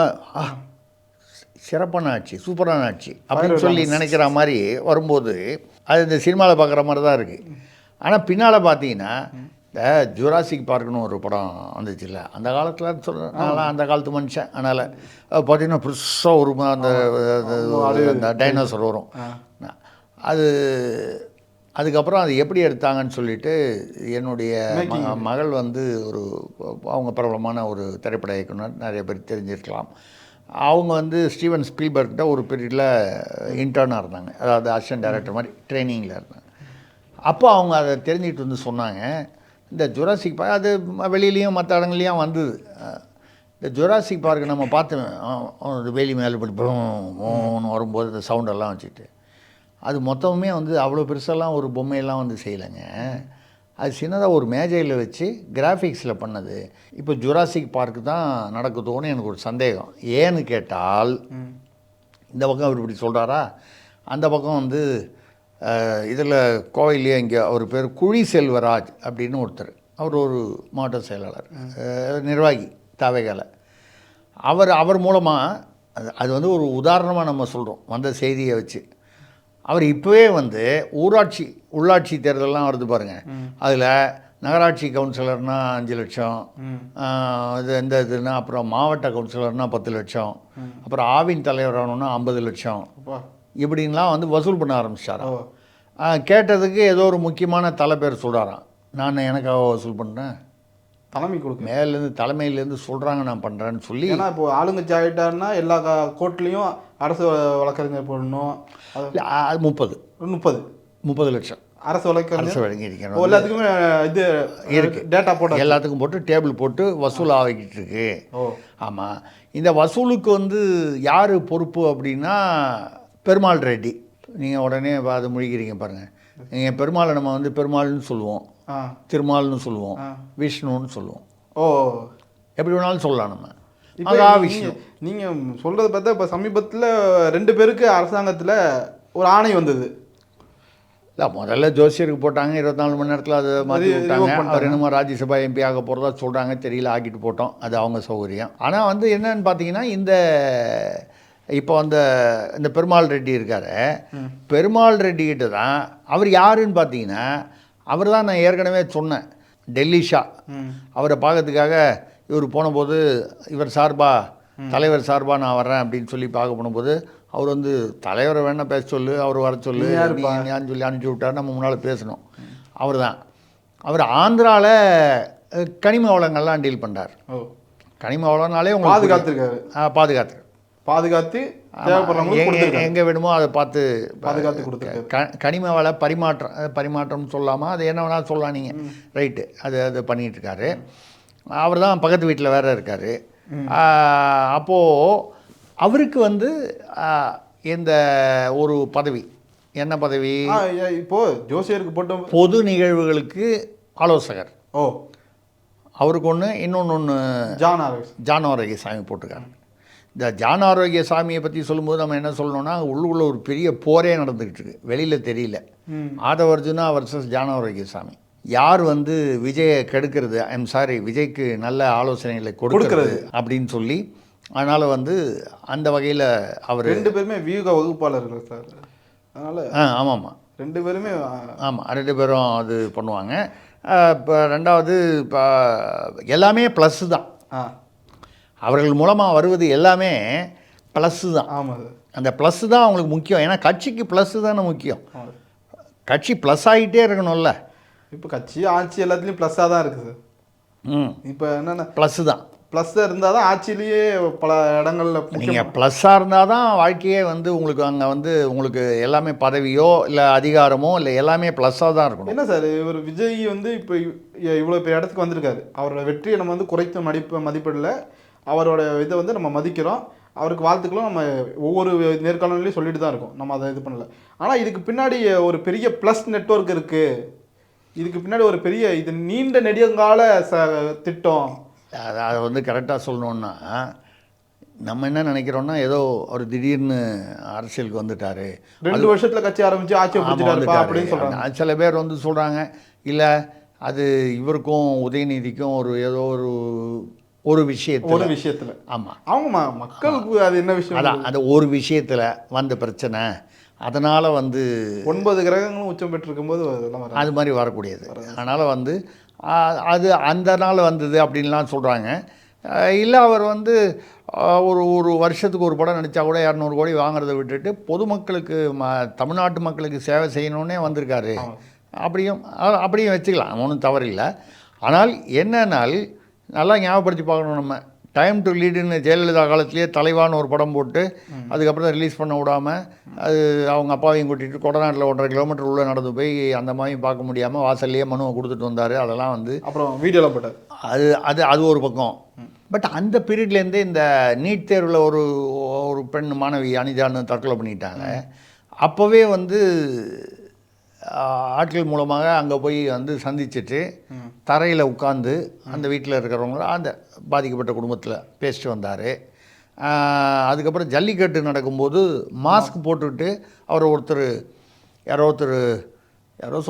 சிறப்பான ஆட்சி, சூப்பரான ஆட்சி அப்படின்னு சொல்லி நினைக்கிற மாதிரி வரும்போது அது இந்த சினிமாவில் பார்க்குற மாதிரி தான் இருக்குது. ஆனால் பின்னால் பார்த்தீங்கன்னா இந்த ஜுராசிக் பார்க்குன்னு ஒரு படம் வந்துச்சுல்ல, அந்த காலத்தில் சொல்கிறேன், அந்த காலத்து மனுஷன். அதனால் பார்த்தீங்கன்னா புதுசாக ஒரு அந்த டைனோசர் வரும். அதுக்கப்புறம் அது எப்படி எடுத்தாங்கன்னு சொல்லிட்டு என்னுடைய மகள் வந்து அவங்க பிரபலமான ஒரு திரைப்பட இயக்குனர், நிறைய பேர் தெரிஞ்சிருக்கலாம். அவங்க வந்து ஸ்டீவன் ஸ்பீல்பர்க்கிட்ட ஒரு பீரியடில் இன்டர்னாக இருந்தாங்க, அதாவது அசிஸ்டன்ட் டைரக்டர் மாதிரி ட்ரைனிங்கில் இருந்தாங்க. அப்போ அவங்க அதை தெரிஞ்சுக்கிட்டு வந்து சொன்னாங்க, இந்த ஜுராசிக் பார்க் அது வெளியிலையும் மற்ற இடங்கள்லையும் வந்தது. இந்த ஜுராசிக் பார்க் நம்ம பார்த்தோம், வேலி மேலே படிப்போம் வரும்போது இந்த சவுண்டெல்லாம் வச்சுட்டு, அது மொத்தமுமே வந்து அவ்வளோ பெருசெல்லாம் ஒரு பொம்மையெல்லாம் வந்து செய்யலைங்க. அது சின்னதாக ஒரு மேஜையில் வச்சு கிராஃபிக்ஸில் பண்ணது. இப்போ ஜுராசிக் பார்க்கு தான் நடக்குதோன்னு எனக்கு ஒரு சந்தேகம். ஏன்னு கேட்டால் இந்த பக்கம் அவர் இப்படி சொல்கிறாரா, அந்த பக்கம் வந்து இதில் கோவிலே இங்கே அவர் பேர் குழி செல்வராஜ் அப்படின்னு ஒருத்தர், அவர் ஒரு மாவட்ட செயலாளர், நிர்வாகி தவைகால. அவர் மூலமாக அது வந்து ஒரு உதாரணமாக நம்ம சொல்கிறோம் வந்த செய்தியை வச்சு. அவர் இப்போவே வந்து உள்ளாட்சி தேர்தலெலாம் வருது பாருங்கள், அதில் நகராட்சி கவுன்சிலர்னால் 5 லட்சம், இது இதுனா அப்புறம் மாவட்ட கவுன்சிலர்னால் 10 லட்சம், அப்புறம் ஆவின் தலைவர் ஆகணுன்னா 50 லட்சம், இப்படின்லாம் வந்து வசூல் பண்ண ஆரம்பிச்சிட்டாராம். கேட்டதுக்கு ஏதோ ஒரு முக்கியமான தலை பேர் சொல்கிறாராம், நான் எனக்காக வசூல் பண்ணுறேன், தலைமை கொடுக்க மேலேருந்து தலைமையிலேருந்து சொல்கிறாங்க நான் பண்ணுறேன்னு சொல்லி. ஏன்னா இப்போ ஆளுங்கட்சி ஆகிட்டாருன்னா எல்லா கோர்ட்லேயும் அரசு வழக்கறிஞர் போடணும். அது 30 லட்சம் அரசு வழங்கியிருக்கணும், எல்லாத்துக்குமே இது இருக்குது, டேட்டா போட்டு எல்லாத்துக்கும் போட்டு டேபிள் போட்டு வசூல் ஆகிக்கிட்டு இருக்கு. ஆமாம், இந்த வசூலுக்கு வந்து யார் பொறுப்பு அப்படின்னா பெருமாள் ரெட்டி. நீங்கள் உடனே அது முழிக்கிறீங்க பாருங்கள், நீங்கள் பெருமாளை நம்ம வந்து பெருமாள்னு சொல்லுவோம், திருமால்னு சொல்லுவோம், விஷ்ணுன்னு சொல்லுவோம், எப்படி வேணாலும் சொல்லலாம் நம்ம. விஷ்ணு நீங்கள் சொல்கிறத பார்த்தா இப்போ சமீபத்தில் 2 பேருக்கு அரசாங்கத்தில் ஒரு ஆணை வந்தது. இல்லை, முதல்ல ஜோசியருக்கு போட்டாங்க, 24 மணி நேரத்தில் அதை மாற்றி விட்டாங்க. அவர் என்னமோ ராஜ்யசபா எம்பி ஆக போகிறதா சொல்கிறாங்க, தெரியல, ஆக்கிட்டு போட்டோம், அது அவங்க சௌகரியம். ஆனால் வந்து என்னன்னு பார்த்தீங்கன்னா இப்போ இந்த பெருமாள் ரெட்டி இருக்கார், பெருமாள் ரெட்டிக்கிட்ட தான் அவர் யாருன்னு பார்த்தீங்கன்னா, அவர் தான் நான் ஏற்கனவே சொன்னேன், டெல்லி ஷா. அவரை பார்க்கறதுக்காக இவர் போனபோது இவர் தலைவர் சார்பாக நான் வர்றேன் அப்படின்னு சொல்லி பார்க்க போனபோது அவர் வந்து தலைவரை வேணால் பேச சொல்லு, அவர் வர சொல்லு யான்னு சொல்லி அனுப்பிச்சி விட்டார். நம்ம முன்னால் பேசணும். அவர் ஆந்திராவில் கனிம வளங்கள்லாம் டீல் பண்ணுறார். கனிம வளம்னாலே உங்களுக்கு பாதுகாத்து எங்கே வேணுமோ அதை பார்த்து பாதுகாத்து கொடுத்து கனிம வள பரிமாற்றம் சொல்லாமல் அது என்ன வேணாலும் சொல்லலாம் நீங்கள், ரைட்டு, அது பண்ணிகிட்ருக்காரு. அவர் தான் பக்கத்து வீட்டில் வேறு இருக்கார். அப்போது அவருக்கு வந்து இந்த ஒரு பதவி என்ன பதவி? இப்போ ஜோசியருக்கு போட்டு பொது நிகழ்வுகளுக்கு ஆலோசகர். ஓ, அவருக்கு ஒன்று, இன்னொன்று ஜான் ஆரோக்கியசாமி போட்டிருக்காங்க. இந்த ஜான் ஆரோக்கியசாமியை பற்றி சொல்லும்போது நம்ம என்ன சொல்லணும்னா, உள்ளுக்குள்ள ஒரு பெரிய போரே நடந்துக்கிட்டு இருக்கு, வெளியில் தெரியல. ஆதவர்ஜுனா வர்சஸ் ஜான் ஆரோக்கியசாமி. யார் வந்து விஜயை கெடுக்கிறது, ஐம் சாரி, விஜய்க்கு நல்ல ஆலோசனைகளை கொடுக்கிறது அப்படின்னு சொல்லி, அதனால் வந்து அந்த வகையில் அவர் 2 பேருமே வியூக வகுப்பாளர்கள் சார். அதனால் ஆமாம் 2 பேருமே ஆமாம் 2 பேரும் அது பண்ணுவாங்க. இப்போ ரெண்டாவது இப்போ எல்லாமே ப்ளஸ்ஸு தான். அவர்கள் மூலமாக வருவது எல்லாமே ப்ளஸ்ஸு தான். ஆமாம், அந்த ப்ளஸ்ஸு தான் அவங்களுக்கு முக்கியம். ஏன்னா கட்சிக்கு ப்ளஸ்ஸு தானே முக்கியம். கட்சி ப்ளஸ் ஆகிட்டே இருக்கணும்ல. இப்போ கட்சி ஆட்சி எல்லாத்துலேயும் ப்ளஸ்ஸாக தான் இருக்குது சார். இப்போ என்னென்ன ப்ளஸ்ஸு தான். ப்ளஸ்ஸாக இருந்தால் தான் ஆட்சியிலேயே பல இடங்களில் நீங்கள் ப்ளஸ்ஸாக இருந்தால் தான் வாழ்க்கையே வந்து உங்களுக்கு அங்கே வந்து உங்களுக்கு எல்லாமே பதவியோ இல்லை அதிகாரமோ இல்லை எல்லாமே ப்ளஸ்ஸாக தான் இருக்கணும். என்ன சார், இவர் விஜய் வந்து இப்போ இவ்வளோ பெரிய இடத்துக்கு வந்திருக்காரு. அவரோட வெற்றியை நம்ம வந்து குறைத்து மதிப்பிடல. அவரோட இதை வந்து நம்ம மதிக்கிறோம். அவருக்கு வாழ்த்துக்களும் நம்ம ஒவ்வொரு நேர்காணலையும் சொல்லிட்டு தான் இருக்கோம். நம்ம அதை இது பண்ணல. ஆனால் இதுக்கு பின்னாடி ஒரு பெரிய ப்ளஸ் நெட்வொர்க் இருக்குது. இதுக்கு பின்னாடி ஒரு பெரிய இது நீண்ட நெடுங்கால திட்டம். அதை வந்து கரெக்டாக சொல்லணுன்னா, நம்ம என்ன நினைக்கிறோன்னா, ஏதோ ஒரு திடீர்னு அரசியலுக்கு வந்துட்டார், 2 வருஷத்தில் கட்சி ஆரம்பித்து ஆட்சியை பிடிச்சிட்டாருப்பா அப்படின்னு சொல்கிறாங்க. சில பேர் வந்து சொல்கிறாங்க, இல்லை அது இவருக்கும் உதயநிதிக்கும் ஒரு ஏதோ ஒரு விஷயத்தில் ஆமாம் அவங்க மக்களுக்கு அது என்ன விஷயம், அதான் அந்த ஒரு விஷயத்தில் வந்த பிரச்சனை. அதனால் வந்து 9 கிரகங்களும் உச்சம் பெற்றிருக்கும் போது அது மாதிரி வரக்கூடியது. அதனால் வந்து அது அந்த நாள் வந்தது அப்படின்லாம் சொல்கிறாங்க. இல்லை அவர் வந்து ஒரு வருஷத்துக்கு ஒரு படம் நடித்தா கூட 200 கோடி வாங்குறதை விட்டுட்டு பொதுமக்களுக்கு தமிழ்நாட்டு மக்களுக்கு சேவை செய்யணுன்னே வந்திருக்காரு. அப்படியும் வச்சுக்கலாம், ஒன்றும் தவறில்லை. ஆனால் என்னன்னால் நல்லா ஞாபகப்படுத்தி பார்க்கணும். நம்ம டைம் டு லீடுன்னு ஜெயலலிதா காலத்திலேயே தலைவான்னு ஒரு படம் போட்டு அதுக்கப்புறம் ரிலீஸ் பண்ண விடாமல், அது அவங்க அப்பாவையும் கூட்டிகிட்டு கொடநாட்டில் 1.5 கிலோமீட்டர் உள்ளே நடந்து போய் அந்த மாதிரி பார்க்க முடியாமல் வாசல்லையே மனுவை கொடுத்துட்டு வந்தார். அதெல்லாம் வந்து அப்புறம் வீடியோவில் போட்டார். அது ஒரு பக்கம். பட் அந்த பீரியட்லேருந்தே இந்த நீட் தேர்வில் ஒரு பெண் மாணவி அனிதான்னு தற்கொலை பண்ணிட்டாங்க. அப்போவே வந்து ஆட்கள் மூலமாக அங்கே போய் வந்து சந்திச்சுட்டு தரையில் உட்காந்து அந்த வீட்டில் இருக்கிறவங்கள அந்த பாதிக்கப்பட்ட குடும்பத்தில் பேசிட்டு வந்தார். அதுக்கப்புறம் ஜல்லிக்கட்டு நடக்கும்போது மாஸ்க் போட்டுக்கிட்டு அவர் யாரோ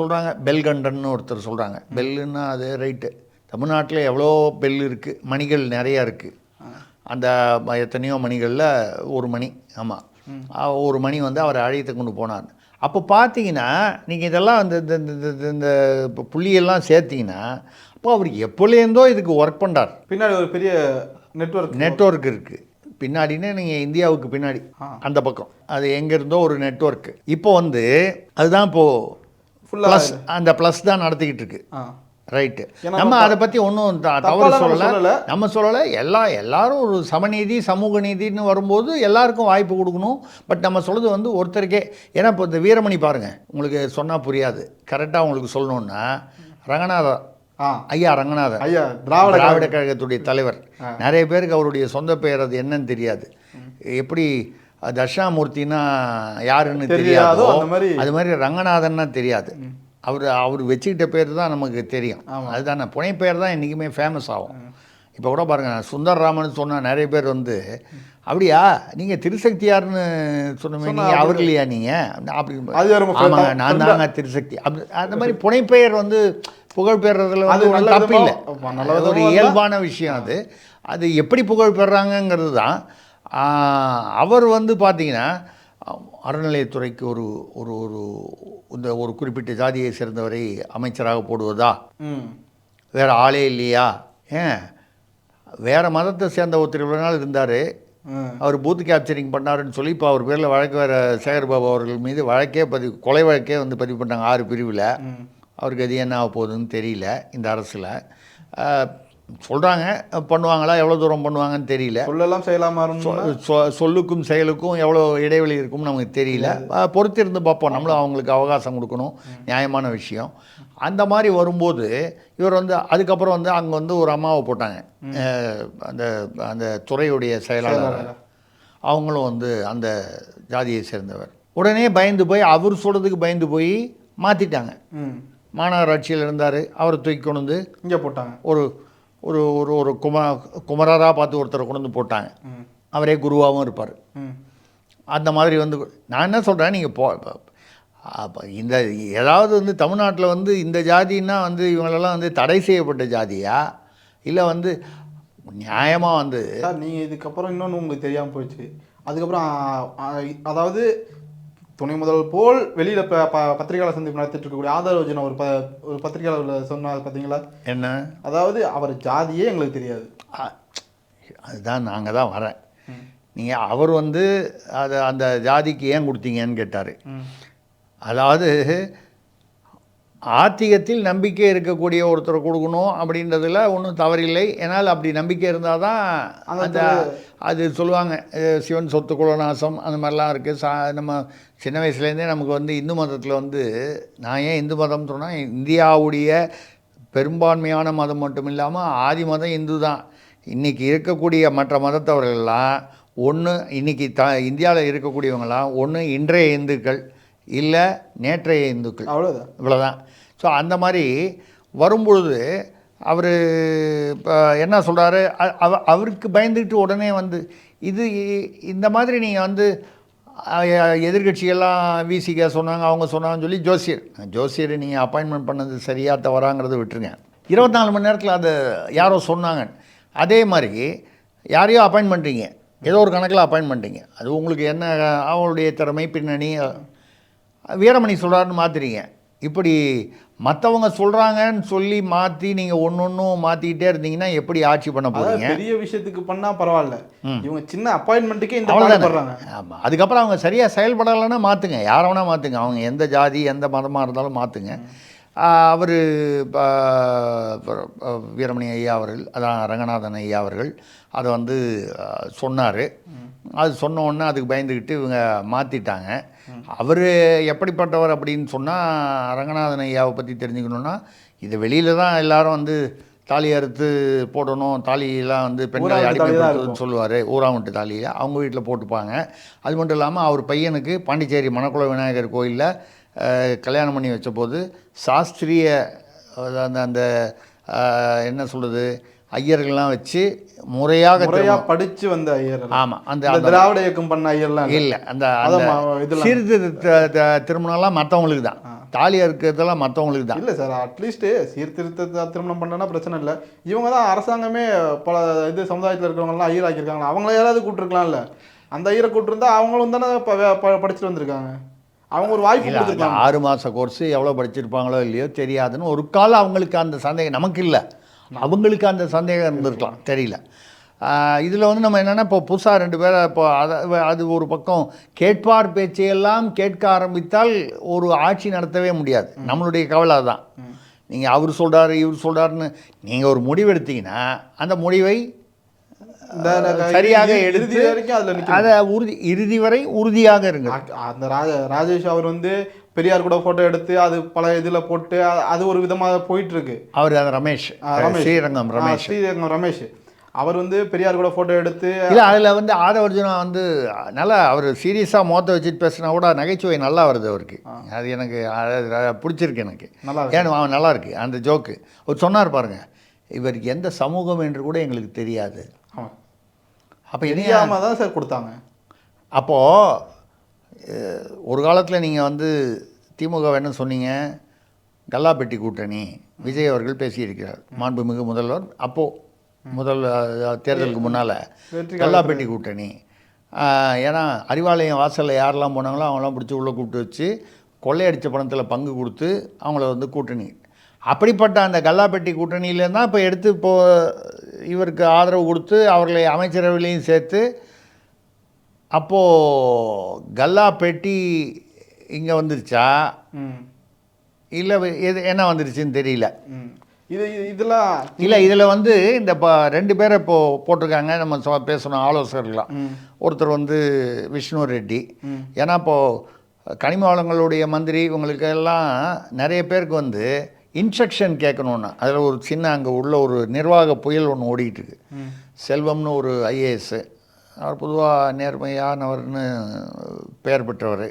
சொல்கிறாங்க, பெல்கண்டன்னு ஒருத்தர் சொல்கிறாங்க. பெல்லுன்னா அது ரைட்டு. தமிழ்நாட்டில் எவ்வளோ பெல் இருக்குது, மணிகள் நிறையா இருக்குது. அந்த எத்தனையோ மணிகளில் ஒரு மணி, ஆமாம் ஒரு மணி வந்து அவரை அழைத்து கொண்டு போனார். அப்போ பார்த்தீங்கன்னா நீங்கள் இதெல்லாம் இந்த புள்ளியெல்லாம் சேர்த்திங்கன்னா, அப்போ அவர் எப்போலேருந்தோ இதுக்கு ஒர்க் பண்ணுறார். பின்னாடி ஒரு பெரிய நெட்வொர்க் இருக்குது. பின்னாடின்னு நீங்கள் இந்தியாவுக்கு பின்னாடி அந்த பக்கம் அது எங்கேருந்தோ ஒரு நெட்வொர்க்கு. இப்போ வந்து அதுதான் இப்போது ப்ளஸ், அந்த ப்ளஸ் தான் நடத்திக்கிட்டு இருக்கு. ரைட்டு. நம்ம அதை பற்றி ஒன்றும் தவறு சொல்லலை, நம்ம சொல்லலை. எல்லாரும் ஒரு சமநீதி சமூக நீதினு வரும்போது எல்லாருக்கும் வாய்ப்பு கொடுக்கணும். பட் நம்ம சொல்கிறது வந்து ஒருத்தருக்கே. ஏன்னா இப்போ இந்த வீரமணி பாருங்கள், உங்களுக்கு சொன்னால் புரியாது, கரெக்டாக உங்களுக்கு சொல்லணுன்னா ரங்கநாதன் ஐயா, ரங்கநாதன் திராவிட கழகத்துடைய தலைவர். நிறைய பேருக்கு அவருடைய சொந்த பெயர் அது என்னன்னு தெரியாது. எப்படி தட்சிணாமூர்த்தின்னா யாருன்னு தெரியாதோ அது மாதிரி ரங்கநாதன்னா தெரியாது. அவர் வச்சுக்கிட்ட பேர் தான் நமக்கு தெரியும். அதுதானே புனைப்பெயர் தான் என்றைக்குமே ஃபேமஸ் ஆகும். இப்போ கூட பாருங்கள், சுந்தரராமன் சொன்னால் நிறைய பேர் வந்து அப்படியா நீங்கள் திருசக்தியார்னு சொன்னமே, நீங்கள் அவர் இல்லையா நீங்கள் அப்படி. ஆமாங்க, நான் தாங்க திருசக்தி. அந்த மாதிரி புனைப்பெயர் வந்து புகழ் பெறுறதுல வந்து ஒரு தப்பு இல்லை, ஒரு இயல்பான விஷயம். அது எப்படி புகழ் பெறாங்கங்கிறது தான். அவர் வந்து பார்த்தீங்கன்னா அறநிலையத்துறைக்கு ஒரு குறிப்பிட்ட ஜாதியை சேர்ந்தவரை அமைச்சராக போடுவதா, வேறு ஆளே இல்லையா, வேறு மதத்தை சேர்ந்த ஒருத்தர் இவ்வளோ நாள் இருந்தார், அவர் பூத் கேப்சரிங் பண்ணாருன்னு சொல்லி இப்போ அவர் பேரில் வழக்கு வேறு சேகர்பாபு அவர்கள் மீது கொலை வழக்கே வந்து பதிவு பண்ணாங்க 6 பிரிவில். அவருக்கு அது என்ன ஆக போகுதுன்னு தெரியல. இந்த அரசில் சொல்கிறாங்க, பண்ணுவாங்களா, எவ்வளோ தூரம் பண்ணுவாங்கன்னு தெரியல. சொல்லலாம் செய்யலாமா, சொல்லுக்கும் செயலுக்கும் எவ்வளோ இடைவெளி இருக்கும்னு நமக்கு தெரியல. பொறுத்திருந்து பார்ப்போம். நம்மளும் அவங்களுக்கு அவகாசம் கொடுக்கணும், நியாயமான விஷயம். அந்த மாதிரி வரும்போது இவர் வந்து அதுக்கப்புறம் வந்து அங்கே வந்து ஒரு அம்மாவை போட்டாங்க, அந்த துறையுடைய செயலாளர். அவங்களும் வந்து அந்த ஜாதியை சேர்ந்தவர். உடனே பயந்து போய் அவர் சொல்கிறதுக்கு பயந்து போய் மாற்றிட்டாங்க. மாநகராட்சியில் இருந்தார், அவரை தூக்கி கொண்டு வந்து இங்கே போட்டாங்க. ஒரு ஒரு ஒரு ஒரு குமரராக பார்த்து ஒருத்தரை கொண்டு வந்து போட்டாங்க. அவரே குருவாகவும் இருப்பார். அந்த மாதிரி வந்து நான் என்ன சொல்கிறேன், நீங்கள் அப்போ இந்த ஏதாவது வந்து தமிழ்நாட்டில் வந்து இந்த ஜாதின்னா வந்து இவங்களெல்லாம் வந்து தடை செய்யப்பட்ட ஜாதியா, இல்லை வந்து நியாயமாக வந்து சார் நீங்கள் இதுக்கப்புறம் இன்னொன்று உங்களுக்கு தெரியாமல் போயிடுச்சு. அதுக்கப்புறம் அதாவது துணை முதல்வர் போல் வெளியில் பத்திரிகையாளர் சந்திப்பு நடத்திட்டு இருக்கக்கூடிய ஆதரவு ஒரு பத்திரிகையாளர் சொன்னார் பார்த்தீங்களா என்ன, அதாவது அவர் ஜாதியே எங்களுக்கு தெரியாது. அதுதான் நாங்கள் தான் வரேன். நீங்கள் அவர் வந்து அதை அந்த ஜாதிக்கு ஏன் கொடுத்தீங்கன்னு கேட்டார். அதாவது ஆத்திகத்தில் நம்பிக்கை இருக்கக்கூடிய ஒருத்தரை கொடுக்கணும் அப்படின்றதுல ஒன்றும் தவறில்லை. ஏன்னால் அப்படி நம்பிக்கை இருந்தால் தான் அந்த அது சொல்லுவாங்க சிவன் சொத்து குலநாசம் அந்த மாதிரிலாம் இருக்குது. நம்ம சின்ன வயசுலேருந்தே நமக்கு வந்து இந்து மதத்தில் வந்து, நான் ஏன் இந்து மதம் சொன்னால், இந்தியாவுடைய பெரும்பான்மையான மதம் மட்டும் இல்லாமல் ஆதி மதம் இந்து தான். இன்றைக்கி இருக்கக்கூடிய மற்ற மதத்தவர்கள்லாம் ஒன்று இன்றைக்கி இந்தியாவில் இருக்கக்கூடியவங்களாம் ஒன்று இன்றைய இந்துக்கள், இல்லை நேற்றைய இந்துக்கள், அவ்வளோதான், இவ்வளோதான். ஸோ அந்த மாதிரி வரும்பொழுது அவர் இப்போ என்ன சொல்கிறாரு, அவருக்கு பயந்துக்கிட்டு உடனே வந்து இந்த மாதிரி நீங்கள் வந்து எதிர்கட்சியெல்லாம் விசிக சொன்னாங்க, அவங்க சொன்னாங்கன்னு சொல்லி ஜோசியர் நீங்கள் அப்பாயின்மெண்ட் பண்ணது சரியாக தவறாங்கிறத விட்டுருங்க. 24 மணி நேரத்தில் அதை யாரோ சொன்னாங்க. அதே மாதிரி யாரையோ அப்பாயின்ட் பண்ணுறீங்க, ஏதோ ஒரு கணக்கில் அப்பாயின்ட் பண்ணுறீங்க. அது உங்களுக்கு என்ன அவங்களுடைய திறமை பின்னணி, வீரமணி சொல்கிறாருன்னு மாற்றுறீங்க. இப்படி மற்றவங்க சொல்கிறாங்கன்னு சொல்லி மாற்றி நீங்கள் ஒன்றும் மாற்றிக்கிட்டே இருந்தீங்கன்னா எப்படி ஆட்சி பண்ண போகிறீங்க? பெரிய விஷயத்துக்கு பண்ணால் பரவாயில்ல, இவங்க சின்ன அப்பாயின்மெண்ட்டுக்கே இந்த பண்ணுறாங்க. ஆமாம், அதுக்கப்புறம் அவங்க சரியாக செயல்படலைன்னா மாற்றுங்க, யாரை வேணால் மாற்றுங்க, அவங்க எந்த ஜாதி எந்த மதமாக இருந்தாலும் மாற்றுங்க. அவர் வீரமணி ஐயா அவர்கள், அதான் ரங்கநாதன் ஐயா அவர்கள் அதை வந்து சொன்னார். அது சொன்ன உடனே அதுக்கு பயந்துக்கிட்டு இவங்க மாற்றிட்டாங்க. அவர் எப்படிப்பட்டவர் அப்படின்னு சொன்னால், ரங்கநாதன் ஐயாவை பற்றி தெரிஞ்சுக்கணுன்னா இது வெளியில் தான் எல்லாரும் வந்து தாலி அறுத்து போடணும், தாலியெல்லாம் வந்து பெண்களை அடிமைப்படுத்துன்னு சொல்லுவார். ஊராமட்டு தாலியை அவங்க வீட்டில் போட்டுப்பாங்க. அது மட்டும் இல்லாமல் அவர் பையனுக்கு பாண்டிச்சேரி மணக்குள விநாயகர் கோயிலில் கல்யாணம் பண்ணி வச்ச போது சாஸ்திரிய அந்த என்ன சொல்கிறது ஐயர்கள்லாம் வச்சு முறையாக படித்து வந்த ஐயர். ஆமாம், அந்த திராவிட இயக்கம் பண்ண ஐயர்லாம் இல்லை, அந்த சீர்திருத்த திருமணம்லாம் மற்றவங்களுக்கு தான், தாலி இருக்கிறதெல்லாம் மற்றவங்களுக்கு தான். இல்லை சார், அட்லீஸ்ட்டு சீர்திருத்த திருமணம் பண்ணனா பிரச்சனை இல்லை. இவங்க தான் அரசாங்கமே பல சமுதாயத்தில் இருக்கிறவங்கலாம் ஐயர் ஆக்கியிருக்காங்களா, அவங்கள யாராவது கூப்பிட்டுருக்கலாம்ல. அந்த ஐயரை கூப்பிட்டுருந்தா அவங்களும் தானே படிச்சுட்டு வந்திருக்காங்க. அவங்க ஒரு வாய்ப்பு கொடுத்துருக்காங்க. 6 மாத கோர்ஸு எவ்வளோ படிச்சிருப்பாங்களோ இல்லையோ தெரியாதுன்னு ஒரு காலம் அவங்களுக்கு அந்த சந்தேகம், நமக்கு இல்லை, அவங்களுக்கு அந்த சந்தேகம் இருந்திருக்கலாம், தெரியல. இதில் வந்து நம்ம என்னென்னா இப்போ புதுசாக 2 பேரை இப்போ அது ஒரு பக்கம் கேட்பார் பேச்சையெல்லாம் கேட்க ஆரம்பித்தால் ஒரு ஆட்சி நடத்தவே முடியாது. நம்மளுடைய கவலை தான். நீங்கள் அவர் சொல்கிறாரு இவர் சொல்கிறாருன்னு நீங்கள் ஒரு முடிவு எடுத்தீங்கன்னா அந்த முடிவை சரியாக எடுத்து அதை இறுதி வரை உறுதியாக இருங்க. அந்த ராஜேஷ் அவர் வந்து பெரியார் கூட ஃபோட்டோ எடுத்து அது பல இதில் போட்டு அது ஒரு விதமாக போயிட்டுருக்கு. அவர் அந்த ஸ்ரீரங்கம் ரமேஷ் அவர் வந்து பெரியார் கூட ஃபோட்டோ எடுத்து இல்லை, அதில் வந்து ஆதவர்ஜுனா வந்து நல்லா அவர் சீரியஸாக மோத்த வச்சுட்டு பேசினா கூட நகைச்சுவை நல்லா வருது அவருக்கு. அது எனக்கு பிடிச்சிருக்கு, எனக்கு ஏன்னா அவன் நல்லா இருக்கு அந்த ஜோக்கு. அவர் சொன்னார் பாருங்க, இவருக்கு எந்த சமூகம் என்று கூட எங்களுக்கு தெரியாது. அப்போ தெரியாமல் தான் சார் கொடுத்தாங்க. அப்போது ஒரு காலத்தில் நீங்கள் வந்து திமுக என்ன சொன்னீங்க, கல்லாப்பெட்டி கூட்டணி விஜய் அவர்கள் பேசியிருக்கிறார், மாண்புமிகு முதல்வர். அப்போது முதல் தேர்தலுக்கு முன்னால் கல்லாப்பெட்டி கூட்டணி, ஏன்னா அறிவாலயம் வாசலில் யாரெல்லாம் போனாங்களோ அவங்களாம் பிடிச்சி உள்ளே கூப்பிட்டு வச்சு கொள்ளையடித்த பணத்தில் பங்கு கொடுத்து அவங்கள வந்து கூட்டணி, அப்படிப்பட்ட அந்த கல்லாப்பெட்டி கூட்டணியிலேருந்து தான் இப்போ எடுத்து இவருக்கு ஆதரவு கொடுத்து அவர்களை அமைச்சரவையிலையும் சேர்த்து, அப்போது கல்லாப்பெட்டி இங்கே வந்துருச்சா இல்லை என்ன வந்துருச்சுன்னு தெரியல. இதெல்லாம் இல்லை, இதில் வந்து இந்த 2 பேரை இப்போது போட்டிருக்காங்க. நம்ம பேசணும் ஆலோசகர்களாம். ஒருத்தர் வந்து விஷ்ணு ரெட்டி, ஏன்னா இப்போது கனிம வளங்களுடைய மந்திரி இவங்களுக்கெல்லாம் நிறைய பேருக்கு வந்து இன்ஸ்ட்ரக்ஷன் கேட்கணுன்னா அதில் ஒரு சின்ன அங்கே உள்ள ஒரு நிர்வாக புயல் ஒன்று ஓடிக்கிட்டு இருக்கு. செல்வம்னு ஒரு ஐஏஎஸ், அவர் பொதுவாக நேர்மையானவர்னு பெயர் பெற்றவர்.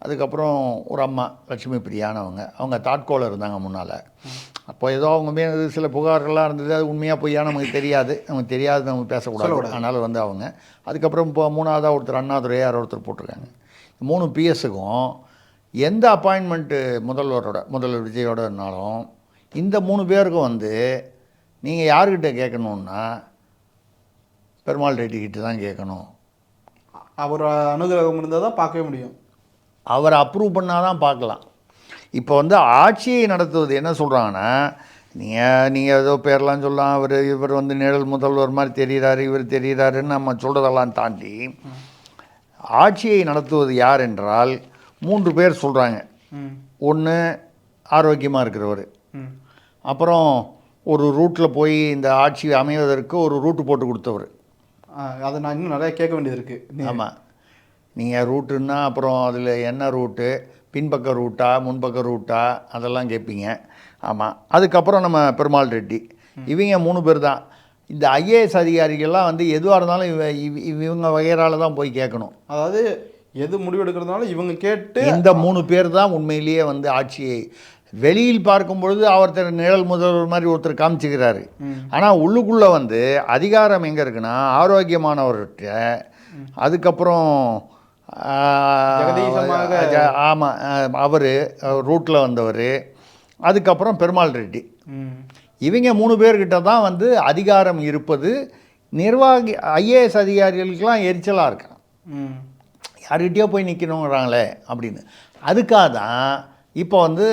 அதுக்கப்புறம் ஒரு அம்மா லட்சுமி பிரியானவங்க, அவங்க தாட்கோல இருந்தாங்க முன்னால். அப்போ ஏதோ அவங்க மீது சில புகார்கள்லாம் இருந்தது. அது உண்மையாக பொய்யா நமக்கு தெரியாது, நமக்கு தெரியாது, நம்ம பேசக்கூடாது. அதனால் வந்து அவங்க அதுக்கப்புறம் இப்போ 3ஆவதாக ஒருத்தர் அண்ணாதுரை யாரோ ஒருத்தர் போட்டிருக்காங்க. 3 பிஎஸ்ஸுக்கும் எந்த அப்பாயின்மெண்ட்டு முதல்வர் விஜயோட இருந்தாலும் இந்த 3 பேருக்கும் வந்து நீங்கள் யார்கிட்ட கேட்கணுன்னா பெருமாள் ரெட்டிக்கிட்ட தான் கேட்கணும். அவர் அனுகிரகம் இருந்தால் தான் பார்க்கவே முடியும். அவரை அப்ரூவ் பண்ணால் தான் பார்க்கலாம். இப்போ வந்து ஆட்சியை நடத்துவது என்ன சொல்கிறாங்கன்னா, நீங்கள் ஏதோ பேர்லாம் சொல்லலாம், இவர் வந்து நிழல் முதல்வர் மாதிரி தெரிகிறாரு, இவர் தெரிகிறாருன்னு நம்ம சொல்கிறதெல்லாம் தாண்டி ஆட்சியை நடத்துவது யார் என்றால் 3 பேர் சொல்கிறாங்க. ஒன்று ஆரோக்கியமாக இருக்கிறவர், அப்புறம் ஒரு ரூட்டில் போய் இந்த ஆட்சி அமைவதற்கு ஒரு ரூட்டு போட்டு கொடுத்தவர். அதை நான் இன்னும் நிறையா கேட்க வேண்டியது இருக்குது. ஆமாம், நீங்கள் ரூட்டுன்னா அப்புறம் அதில் என்ன ரூட்டு, பின்பக்க ரூட்டா முன்பக்க ரூட்டா அதெல்லாம் கேட்பீங்க. ஆமாம், அதுக்கப்புறம் நம்ம பெருமாள் ரெட்டி, இவங்க 3 பேர் தான். இந்த ஐஏஎஸ் அதிகாரிகள்லாம் வந்து எதுவாக இருந்தாலும் இவங்க வகையறால தான் போய் கேட்கணும். அதாவது எது முடிவெடுக்கிறதுனால இவங்க கேட்டு இந்த 3 பேர் தான் உண்மையிலேயே வந்து ஆட்சியை வெளியில் பார்க்கும் பொழுது ஒருத்தர் நிழல் முதல்வர் மாதிரி ஒருத்தர் காமிச்சுக்கிறாரு. ஆனால் உள்ளுக்குள்ளே வந்து அதிகாரம் எங்கே இருக்குன்னா ஆரோக்கியமானவர்கிட்ட, அதுக்கப்புறம் ஆமாம் அவர் ரூட்டில் வந்தவர், அதுக்கப்புறம் பெருமாள் ரெட்டி, இவங்க 3 பேர்கிட்ட தான் வந்து அதிகாரம் இருப்பது. நிர்வாகி ஐஏஎஸ் அதிகாரிகளுக்கெல்லாம் எரிச்சலாக இருக்கான், யார்கிட்டயோ போய் நிற்கணுங்கிறாங்களே அப்படின்னு. அதுக்காக தான் இப்போ வந்து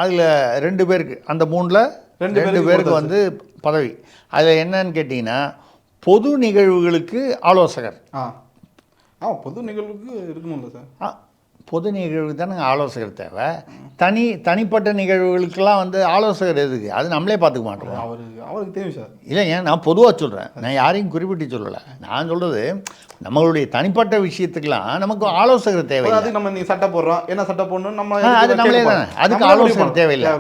அதில் 2 பேருக்கு, அந்த 3ல் 2 பேருக்கு வந்து பதவி. அதில் என்னன்னு கேட்டிங்கன்னா பொது நிகழ்வுகளுக்கு ஆலோசகர். பொது நிகழ்வுக்கு இருக்கணும்ல சார்? பொது நிகழ்வுக்கு தானே ஆலோசகர் தேவை. தனிப்பட்ட நிகழ்வுகளுக்கெல்லாம் வந்து ஆலோசகர் எதுக்கு? அது நம்மளே பார்த்துக்க மாட்டோம். அவருக்கு தெரியும் சார். இல்லைங்க, நான் பொதுவாக சொல்கிறேன், நான் யாரையும் குறிப்பிட்டு சொல்லலை. நான் சொல்கிறது நம்மளுடைய தனிப்பட்ட விஷயத்துக்கெல்லாம் நமக்கு ஆலோசகர் தேவையில்லை. அதுக்கு நம்ம சட்டை போடுறோம், என்ன சட்டை போடணும் நம்ம அது நம்மளே தானே, அதுக்கு ஆலோசகர் தேவையில்லை.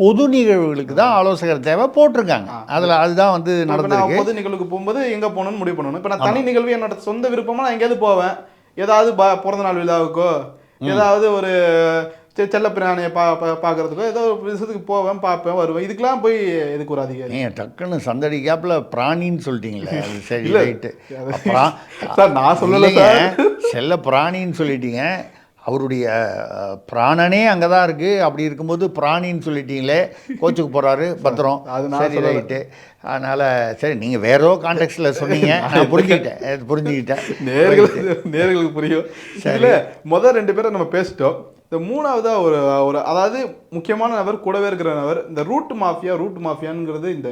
பொது நிகழ்வுகளுக்கு தான் ஆலோசகர் தேவை போட்டிருக்காங்க. அதில் அதுதான் வந்து நடந்திருக்கு. பொது நிகழ்வுக்கு போகும்போது எங்கே போகணும்னு முடிவு பண்ணணும். இப்போ நான் தனி நிகழ்வு என்னோட சொந்த விருப்பமாக நான் எங்கேயாவது போவேன், ஏதாவது பிறந்த நாள் விழாவுக்கோ ஏதாவது ஒரு செல்ல பிராணியை பார்க்கறதுக்கோ ஏதோ ஒரு விஷயத்துக்கு போவேன், பார்ப்பேன், வருவேன். இதுக்கெல்லாம் போய் எதுக்கு ஒரு அதிகாரி? டக்குன்னு சந்தடி கேப்பில் பிராணின்னு சொல்லிட்டீங்களே, அது சரி ரைட்டு. சார் நான் சொல்லலைங்க, செல்ல பிராணின்னு சொல்லிட்டீங்க. அவருடைய பிராணனே அங்கே தான் இருக்குது. அப்படி இருக்கும்போது பிராணின்னு சொல்லிட்டீங்களே, கோச்சுக்கு போகிறாரு, பத்திரம். சரி ரைட்டு. அதனால் சரி, நீங்கள் வேறோ கான்டெக்ஸ்டில் சொன்னீங்க, நான் புரிஞ்சுக்கிட்டேன். நேர்களுக்கு புரியும். சரி, முதல் 2 பேரை நம்ம பேசிட்டோம். இந்த 3ஆவதாக ஒரு அதாவது முக்கியமான நபர், கூடவே இருக்கிற நபர், இந்த ரூட் மாஃபியாங்கிறது இந்த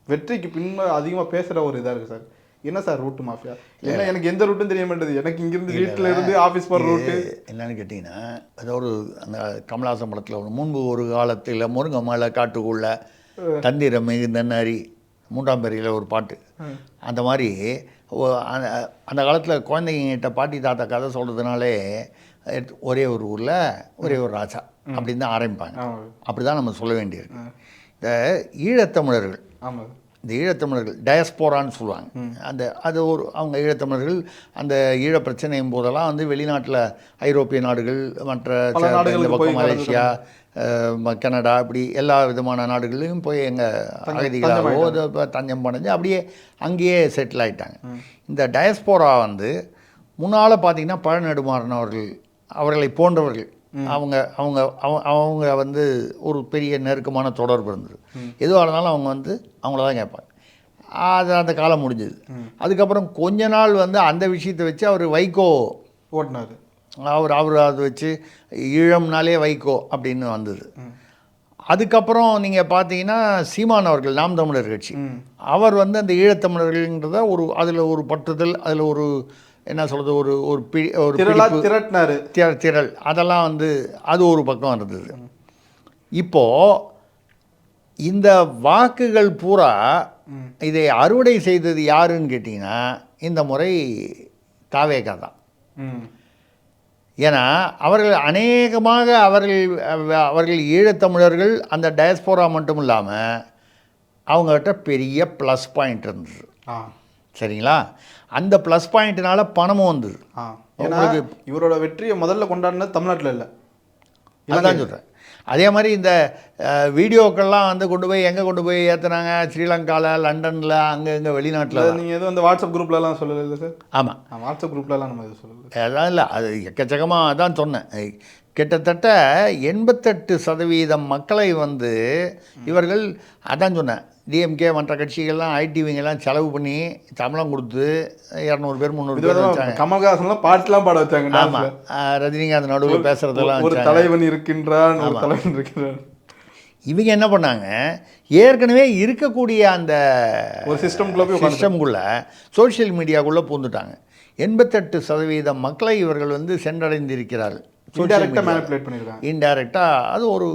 வெற்றிக்கு பின்ன அதிகமாக பேசுகிற ஒரு இதாக இருக்குது சார். என்ன சார் ரூட் மாஃபியா? ஏன்னா எனக்கு எந்த ரூட்டும் தெரிய மாட்டேது. எனக்கு இங்கிருந்து வீட்டில் இருந்து ஆஃபீஸ் போகிற ரூட்டு என்னன்னு கேட்டிங்கன்னா, அதாவது அந்த கமலஹாசன் படத்தில் ஒன்று, முன்பு ஒரு காலத்தில் முருங்கை மலை காட்டுக்குள்ள தந்திரம் மிகுந்த நரி, 3ஆம் பிறையில் ஒரு பாட்டு. அந்த மாதிரி அந்த காலத்தில் குழந்தைங்கிட்ட பாட்டி தாத்தா கதை சொல்கிறதுனாலே ஒரே ஒரு ஊரில் ஒரே ஒரு ராஜா அப்படின்னு தான் ஆரம்பிப்பாங்க. அப்படி தான் நம்ம சொல்ல வேண்டியிருக்கு. இந்த ஈழத்தமிழர்கள், இந்த ஈழத்தமிழர்கள் டயஸ்போரான்னு சொல்லுவாங்க. அது அவங்க ஈழத்தமிழர்கள் அந்த ஈழ பிரச்சனையும் போதெல்லாம் வந்து வெளிநாட்டில் ஐரோப்பிய நாடுகள், மற்ற இந்த பக்கம் மலேசியா, கனடா, இப்படி எல்லா விதமான நாடுகளையும் போய் எங்கள் அகதிகளாகவோ தஞ்சம் படைஞ்சு அப்படியே அங்கேயே செட்டில் ஆகிட்டாங்க. இந்த டயஸ்போரா வந்து முன்னால் பார்த்திங்கன்னா பழநெடுமாறன் அவர்களை போன்றவர்கள், அவங்க வந்து ஒரு பெரிய நெருக்கமான தொடர்பு இருந்தது. எதுவாக இருந்தாலும் அவங்க வந்து அவங்கள தான் கேட்பாங்க. அது அந்த காலம் முடிஞ்சது. அதுக்கப்புறம் கொஞ்ச நாள் வந்து அந்த விஷயத்தை வச்சு அவர் வைகோ ஓட்டினார். அவர் அதை வச்சு ஈழம்னாலே வைகோ அப்படின்னு வந்தது. அதுக்கப்புறம் நீங்கள் பார்த்தீங்கன்னா சீமான் அவர்கள், நாம் தமிழர் கட்சி, அவர் வந்து அந்த ஈழத்தமிழர்கள்ன்றத அதில் ஒரு பற்றுதல், அதில் ஒரு என்ன சொல்கிறது, ஒரு திரள், அதெல்லாம் வந்து அது ஒரு பக்கம் இருந்தது. இப்போது இந்த வாக்குகள் பூரா இதை அறுவடை செய்தது யாருன்னு கேட்டிங்கன்னா இந்த முறை தாவேகா தான். ஏன்னா அவர்கள் அநேகமாக அவர்கள் ஈழத்தமிழர்கள் அந்த டயஸ்போரா மட்டும் இல்லாமல் அவங்ககிட்ட பெரிய ப்ளஸ் பாயிண்ட் இருந்தது. சரிங்களா? அந்த ப்ளஸ் பாயிண்ட்னால பணமும் வந்தது. ஏன்னா இவரோட வெற்றியை முதல்ல கொண்டாடினது தமிழ்நாட்டில் இல்லை, அதான் சொல்கிறேன். அதே மாதிரி இந்த வீடியோக்கள்லாம் வந்து கொண்டு போய் எங்கே கொண்டு போய் ஏற்றுனாங்க, ஸ்ரீலங்காவில், லண்டனில், அங்கே இங்கே வெளிநாட்டில். நீங்கள் எதுவும் அந்த வாட்ஸ்அப் குரூப்லலாம் சொல்லலை இல்லை சார்? ஆமாம், வாட்ஸ்அப் குரூப்லலாம் நம்ம எதுவும் சொல்லலை. அதான் இல்லை, அது எக்கச்சக்கமாக தான் சொன்னேன். கிட்டத்தட்ட 88% மக்களை வந்து இவர்கள், அதான் சொன்னேன், டிஎம்கே மற்ற கட்சிகள்லாம் ஐடிவிங்கெல்லாம் செலவு பண்ணி சம்பளம் கொடுத்து 200 பேர் 300 பேர் வச்சாங்க. கமல்ஹாசன்லாம் பாட்டுலாம் பாட வச்சாங்க. ஆமாம், ரஜினிகாந்த் நடுவில் பேசுகிறதெல்லாம் ஒரு தலைவன் இருக்கின்றான், ஒரு தலைவன் இருக்கின்றான். இவங்க என்ன பண்ணாங்க, ஏற்கனவே இருக்கக்கூடிய அந்த ஒரு சிஸ்டம்குள்ளே சோஷியல் மீடியாக்குள்ளே பூந்துட்டாங்க. 88% மக்களை இவர்கள் வந்து சென்றடைந்திருக்கிறார்கள். இன்டைரக்டாக அது ஒரு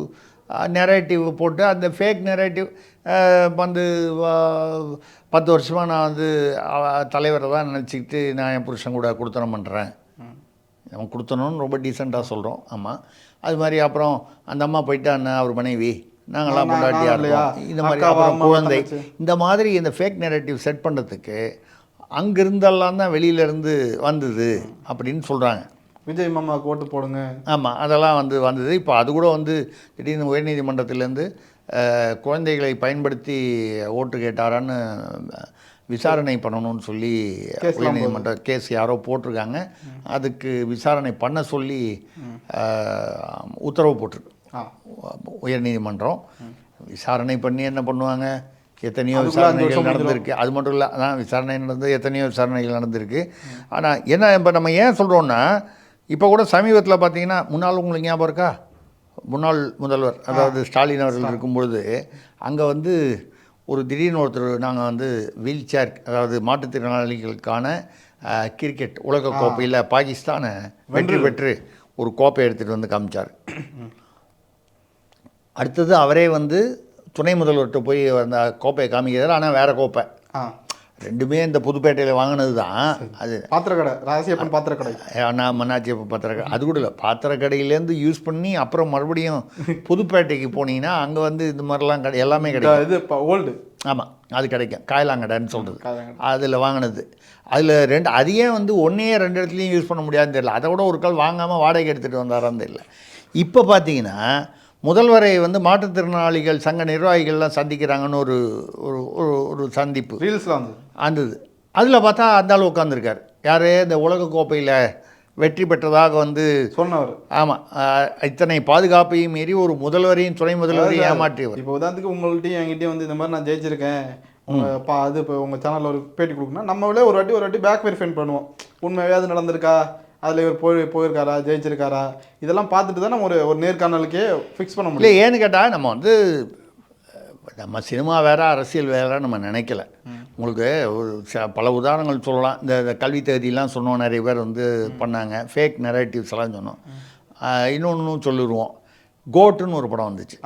நெரேட்டிவ் போட்டு, அந்த ஃபேக் நெரேட்டிவ் வந்து 10 வருஷமாக நான் வந்து தலைவரை தான் நினச்சிக்கிட்டு நான் என் புருஷன் கூட கொடுத்தனம் பண்ணுறேன். அவன் கொடுத்தணும்னு ரொம்ப டீசெண்டாக சொல்கிறோம். ஆமாம், அது மாதிரி அப்புறம் அந்த அம்மா போயிட்டான்னு அவர் மனைவி, நாங்களாம் கொண்டாட்டியாக இருக்கோம், இந்த மாதிரி அப்புறம் குழந்தை, இந்த மாதிரி இந்த ஃபேக் நெரேட்டிவ் செட் பண்ணுறதுக்கு அங்கிருந்தெல்லாம் தான் வெளியிலேருந்து வந்தது அப்படின்னு சொல்கிறாங்க. விஜய் மாமாவுக்கு ஓட்டு போடுங்க. ஆமாம், அதெல்லாம் வந்தது. இப்போ அது கூட வந்து திடீர்னு உயர்நீதிமன்றத்திலேருந்து குழந்தைகளை பயன்படுத்தி ஓட்டு கேட்டாரான்னு விசாரணை பண்ணணும்னு சொல்லி உயர்நீதிமன்ற கேஸ் யாரோ போட்டிருக்காங்க. அதுக்கு விசாரணை பண்ண சொல்லி உத்தரவு போட்டிருக்கு உயர்நீதிமன்றம். விசாரணை பண்ணி என்ன பண்ணுவாங்க, எத்தனையோ விசாரணைகள் நடந்திருக்கு. அது மட்டும் இல்லை, அதான் விசாரணை நடந்து எத்தனையோ விசாரணைகள் நடந்திருக்கு. ஆனால் என்ன இப்போ நம்ம ஏன் சொல்கிறோன்னா, இப்போ கூட சமீபத்தில் பார்த்தீங்கன்னா, முன்னாள் உங்களுக்கு ஞாபகம் இருக்கா, முன்னாள் முதல்வர் அதாவது ஸ்டாலின் அவர்கள் இருக்கும்பொழுது அங்கே வந்து ஒரு திடீர்னு ஒருத்தர், நாங்கள் வந்து வீல் சேர் அதாவது மாற்றுத்திறனாளிகளுக்கான கிரிக்கெட் உலகக்கோப்பையில் பாகிஸ்தானை வெற்றி பெற்று ஒரு கோப்பை எடுத்துகிட்டு வந்து காமிச்சார். அடுத்தது அவரே வந்து துணை முதல்வர்கிட்ட போய் அந்த கோப்பையை காமிக்கிறார். ஆனால் வேறு கோப்பை, ரெண்டுமே இந்த புதுப்பேட்டையில் வாங்கினது தான். அது பாத்திரக்கடை, ராசியப்பன் பாத்திரக்கடை, நான் மன்னாச்சியப்பன் பாத்திரக்கடை. அது கூட இல்லை, பாத்திரக்கடையிலேருந்து யூஸ் பண்ணி அப்புறம் மறுபடியும் புதுப்பேட்டைக்கு போனீங்கன்னா அங்கே வந்து இந்த மாதிரிலாம் கடை எல்லாமே கிடைக்கும். இது ஓல்டு. ஆமாம், அது கிடைக்கும், காயலாங்கடைன்னு சொல்கிறது. அதில் வாங்கினது. அதில் அதையே வந்து ஒன்றே 2 இடத்துலையும் யூஸ் பண்ண முடியாதுன்னு தெரியல. அதை விட ஒரு கால் வாங்காமல் வாடகை எடுத்துகிட்டு வந்தாரான்னு தெரியல. இப்போ பார்த்தீங்கன்னா முதல்வரை வந்து மாற்றுத்திறனாளிகள் சங்க நிர்வாகிகள்லாம் சந்திக்கிறாங்கன்னு ஒரு ஒரு சந்திப்பு ரீல்ஸ்லாம் வந்தது. அதில் பார்த்தா அந்த ஆள் உட்காந்துருக்கார். யார், இந்த உலகக்கோப்பையில் வெற்றி பெற்றதாக வந்து சொன்னவர். ஆமாம், இத்தனை பாதுகாப்பையும் மீறி ஒரு முதல்வரையும் துணை முதல்வரையும் ஏமாற்றியவர். இப்போ உதாரணத்துக்கு உங்கள்கிட்டையும் என்கிட்டயும் வந்து இந்த மாதிரி நான் ஜெயிச்சிருக்கேன், அது இப்போ உங்கள் சேனலில் ஒரு பேட்டி கொடுக்கணும், நம்மளே ஒரு வாட்டி பேக் வெரிஃபை பண்ணுவோம், உண்மையாவே அது நடந்திருக்கா, அதில் இவர் போயிருக்காரா, ஜெயிச்சிருக்காரா, இதெல்லாம் பார்த்துட்டு தான் நம்ம ஒரு நேர்காணலுக்கே ஃபிக்ஸ் பண்ண முடியும். இல்லை, ஏன்னு கேட்டால் நம்ம வந்து நம்ம சினிமா வேறு அரசியல் வேறு நம்ம நினைக்கல. உங்களுக்கு ஒரு பல உதாரணங்கள் சொல்லலாம். இந்த கல்வி தகுதியெலாம் சொன்னோம், நிறைய பேர் வந்து பண்ணாங்க, ஃபேக் நெரேட்டிவ்ஸ் எல்லாம் சொன்னோம். இன்னொன்று சொல்லிடுவோம், கோட்டுன்னு ஒரு படம் வந்துச்சு,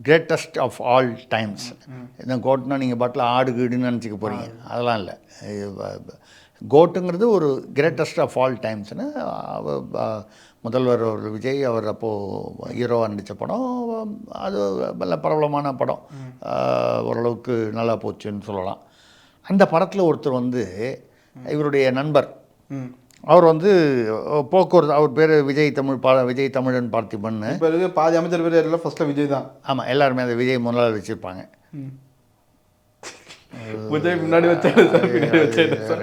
கிரேட்டஸ்ட் ஆஃப் ஆல் டைம்ஸ். இந்த கோட்னா நீங்கள் பாட்டில் ஆடு கீடுன்னு நினச்சிக்க போகிறீங்க, அதெல்லாம் இல்லை. கோட்டுங்கிறது ஒரு கிரேட்டஸ்ட் ஆஃப் ஆல் டைம்ஸ்னு முதல்வர் ஒரு விஜய் அவர் அப்போது ஹீரோவாக நடித்த படம். அது நல்ல பிரபலமான படம், ஓரளவுக்கு நல்லா போச்சுன்னு சொல்லலாம். அந்த படத்தில் ஒருத்தர் வந்து இவருடைய நண்பர், அவர் வந்து போக்குவரத்து, அவர் பேர் விஜய் தமிழன் பார்த்திபன். பாதி அமைச்சர் பேர் எல்லாம் ஃபஸ்ட்டில் விஜய் தான். ஆமாம், எல்லாருமே அந்த விஜய் முதல்ல வச்சுருப்பாங்க. விஜய் முன்னாடி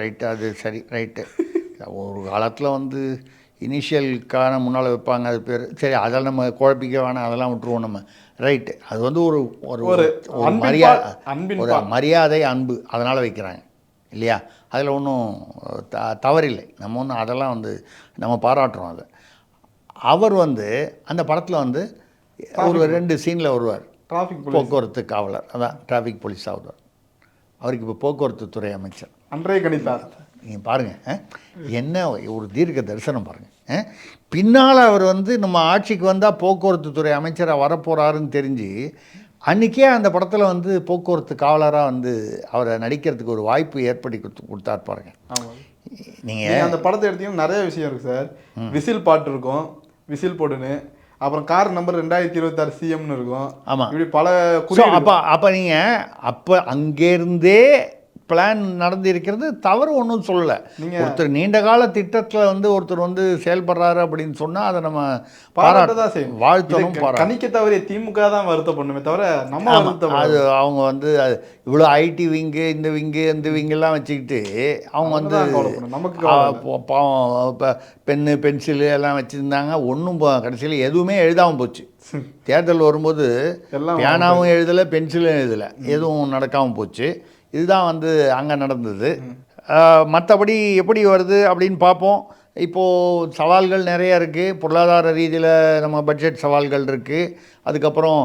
ரைட்டு, அது சரி, ரைட்டு. ஒரு காலத்தில் வந்து இனிஷியலுக்கான முன்னால் வைப்பாங்க, அது பேர் சரி, அதெல்லாம் நம்ம குழப்பிக்க வேணாம், அதெல்லாம் விட்டுருவோம் நம்ம. ரைட்டு, அது வந்து ஒரு மரியாதை அன்பு, அதனால் வைக்கிறாங்க இல்லையா, அதில் ஒன்றும் தவறில்லை. நம்ம ஒன்றும் அதெல்லாம் வந்து நம்ம பாராட்டுறோம். அதை அவர் வந்து அந்த படத்தில் வந்து ஒரு 2 சீனில் வருவார், போக்குவரத்து காவலர், அதான் டிராஃபிக் போலீஸாக வருவார். அவருக்கு இப்போ போக்குவரத்து துறை அமைச்சர் அன்றைய கணித்தார். நீங்கள் பாருங்கள், என்ன ஒரு தீர்க்க தரிசனம் பாருங்கள். பின்னால் அவர் வந்து நம்ம ஆட்சிக்கு வந்தால் போக்குவரத்து துறை அமைச்சராக வரப்போகிறாருன்னு தெரிஞ்சு அன்றைக்கே அந்த படத்தில் வந்து போக்குவரத்து காவலராக வந்து அவரை நடிக்கிறதுக்கு ஒரு வாய்ப்பு ஏற்படுத்தி கொடுத்தார் பாருங்க. நீங்கள் அந்த படத்தை எடுத்தீங்கன்னா நிறைய விஷயம் இருக்குது சார். விசில் பாட்டு இருக்கும், விசில் போடுன்னு, அப்புறம் கார் நம்பர் 2026 சிஎம்னு இருக்கும். ஆமாம், இப்படி பல அப்போ நீங்கள் அப்போ அங்கேருந்தே பிளான் நடந்திருக்கிறது தவறு ஒன்றும் சொல்லலை. ஒருத்தர் நீண்ட கால திட்டத்தில் வந்து ஒருத்தர் வந்து செயல்படுறாரு அப்படின்னு சொன்னால் அதை நம்ம பாராட்டதான் செய்யும், வாழ்த்தணும். கணிக்க தவறிய திமுக தான் வருத்தப்படணுமே தவிர நம்ம அது அவங்க வந்து இவ்வளோ ஐடி விங்கு இந்த விங்கெல்லாம் வச்சுக்கிட்டு அவங்க வந்து இப்போ பென்னு பென்சிலு எல்லாம் வச்சுருந்தாங்க. ஒன்றும் கடைசியில் எதுவுமே எழுதாமல் போச்சு. தேர்தல் வரும்போது பேனாவும் எழுதலை, பென்சிலும் எழுதலை, எதுவும் நடக்காமல் போச்சு. இதுதான் வந்து அங்கே நடந்தது. மற்றபடி எப்படி வருது அப்படின்னு பார்ப்போம். இப்போது சவால்கள் நிறையா இருக்குது. பொருளாதார ரீதியில் நம்ம பட்ஜெட் சவால்கள் இருக்குது. அதுக்கப்புறம்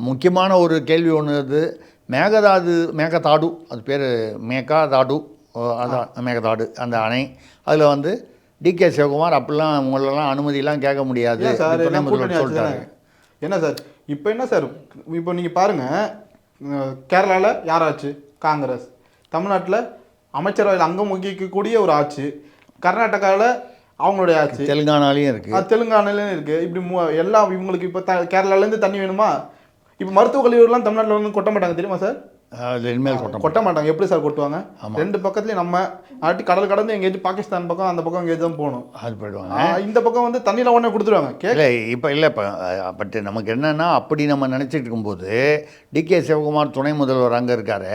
முக்கியமான ஒரு கேள்வி ஒன்று இது, மேகதாடு, அது பேர் மேகதாடு, அதான் மேகதாடு அந்த அணை. அதில் வந்து டிகே சிவகுமார் அப்படிலாம் உங்களெல்லாம் அனுமதியெல்லாம் கேட்க முடியாது சொல்லிட்டாரு. என்ன சார் இப்போ என்ன சார், இப்போ நீங்கள் பாருங்கள், கேரளாவில் யாராச்சு காங்கிரஸ், தமிழ்நாட்டில் அமைச்சரவையில் அங்கம் வகிக்கக்கூடிய ஒரு ஆட்சி, கர்நாடகாவில் அவங்களுடைய ஆட்சி, தெலுங்கானாலையும் இருக்குது, தெலுங்கானாலையும் இருக்குது. இப்படி எல்லாம் இவங்களுக்கு இப்போ கேரளாலேருந்து தண்ணி வேணுமா? இப்போ மருத்துவக் கல்லூரிலாம் தமிழ்நாட்டில் வந்து கொட்ட மாட்டாங்க தெரியுமா சார்? இனிமேல் கொட்ட மாட்டாங்க. எப்படி சார் கொட்டுவாங்க? ரெண்டு பக்கத்துலேயும் நம்ம ஆட்டி கடல் கடந்து எங்கேயாச்சும் பாகிஸ்தான் பக்கம் அந்த பக்கம் எங்கேயாச்சும் தான் போகணும். அது போயிடுவாங்க. இந்த பக்கம் வந்து தண்ணியில் உடனே கொடுத்துருவாங்க. இல்லை இப்போ பட் நமக்கு என்னென்னா, அப்படி நம்ம நினச்சிட்டு இருக்கும்போது டிகே சிவகுமார் துணை முதல்வர் அங்கே இருக்கார்.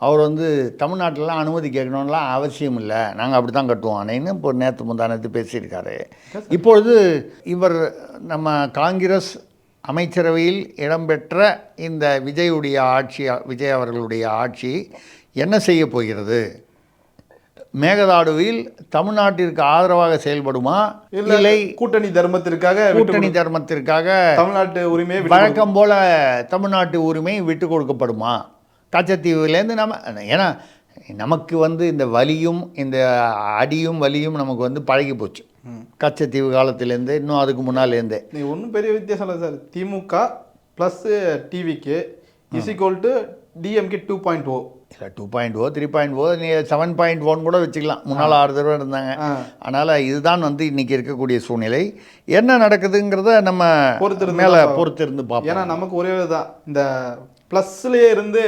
அவர் வந்து தமிழ்நாட்டிலலாம் அனுமதி கேட்கணும்லாம் அவசியம் இல்லை, நாங்கள் அப்படி தான் கட்டுவோம் அணைன்னு இப்போ நேற்று முந்தானத்து பேசியிருக்காரு. இப்பொழுது இவர் நம்ம காங்கிரஸ் அமைச்சரவையில் இடம்பெற்ற இந்த விஜய் அவர்களுடைய ஆட்சி என்ன செய்ய போகிறது? மேகதாடுவில் தமிழ்நாட்டிற்கு ஆதரவாக செயல்படுமா, இல்லை கூட்டணி தர்மத்திற்காக தமிழ்நாட்டு உரிமையை வழக்கம் போல தமிழ்நாட்டு உரிமை விட்டு கொடுக்கப்படுமா? கச்சத்தீவுலேருந்து நம்ம, ஏன்னா நமக்கு வந்து இந்த வலியும் இந்த அடியும் வலியும் நமக்கு வந்து பழகி போச்சு கச்சத்தீவு காலத்திலேருந்து, இன்னும் அதுக்கு முன்னாலேருந்தே. நீ ஒன்றும் பெரிய வித்தியாசம் இல்லை சார். திமுக ப்ளஸ் டிவிக்கு = டிஎம்கே 2.0, இல்லை 2.0 3.0 நீ 7.1 கூட வச்சுக்கலாம். முன்னால் 6 தடவை இருந்தாங்க. அதனால் இதுதான் வந்து இன்றைக்கி இருக்கக்கூடிய சூழ்நிலை. என்ன நடக்குதுங்கிறத நம்ம பொறுத்திருந்து பார்ப்போம். ஏன்னா நமக்கு ஒரே தான், இந்த ப்ளஸ்லேயே இருந்து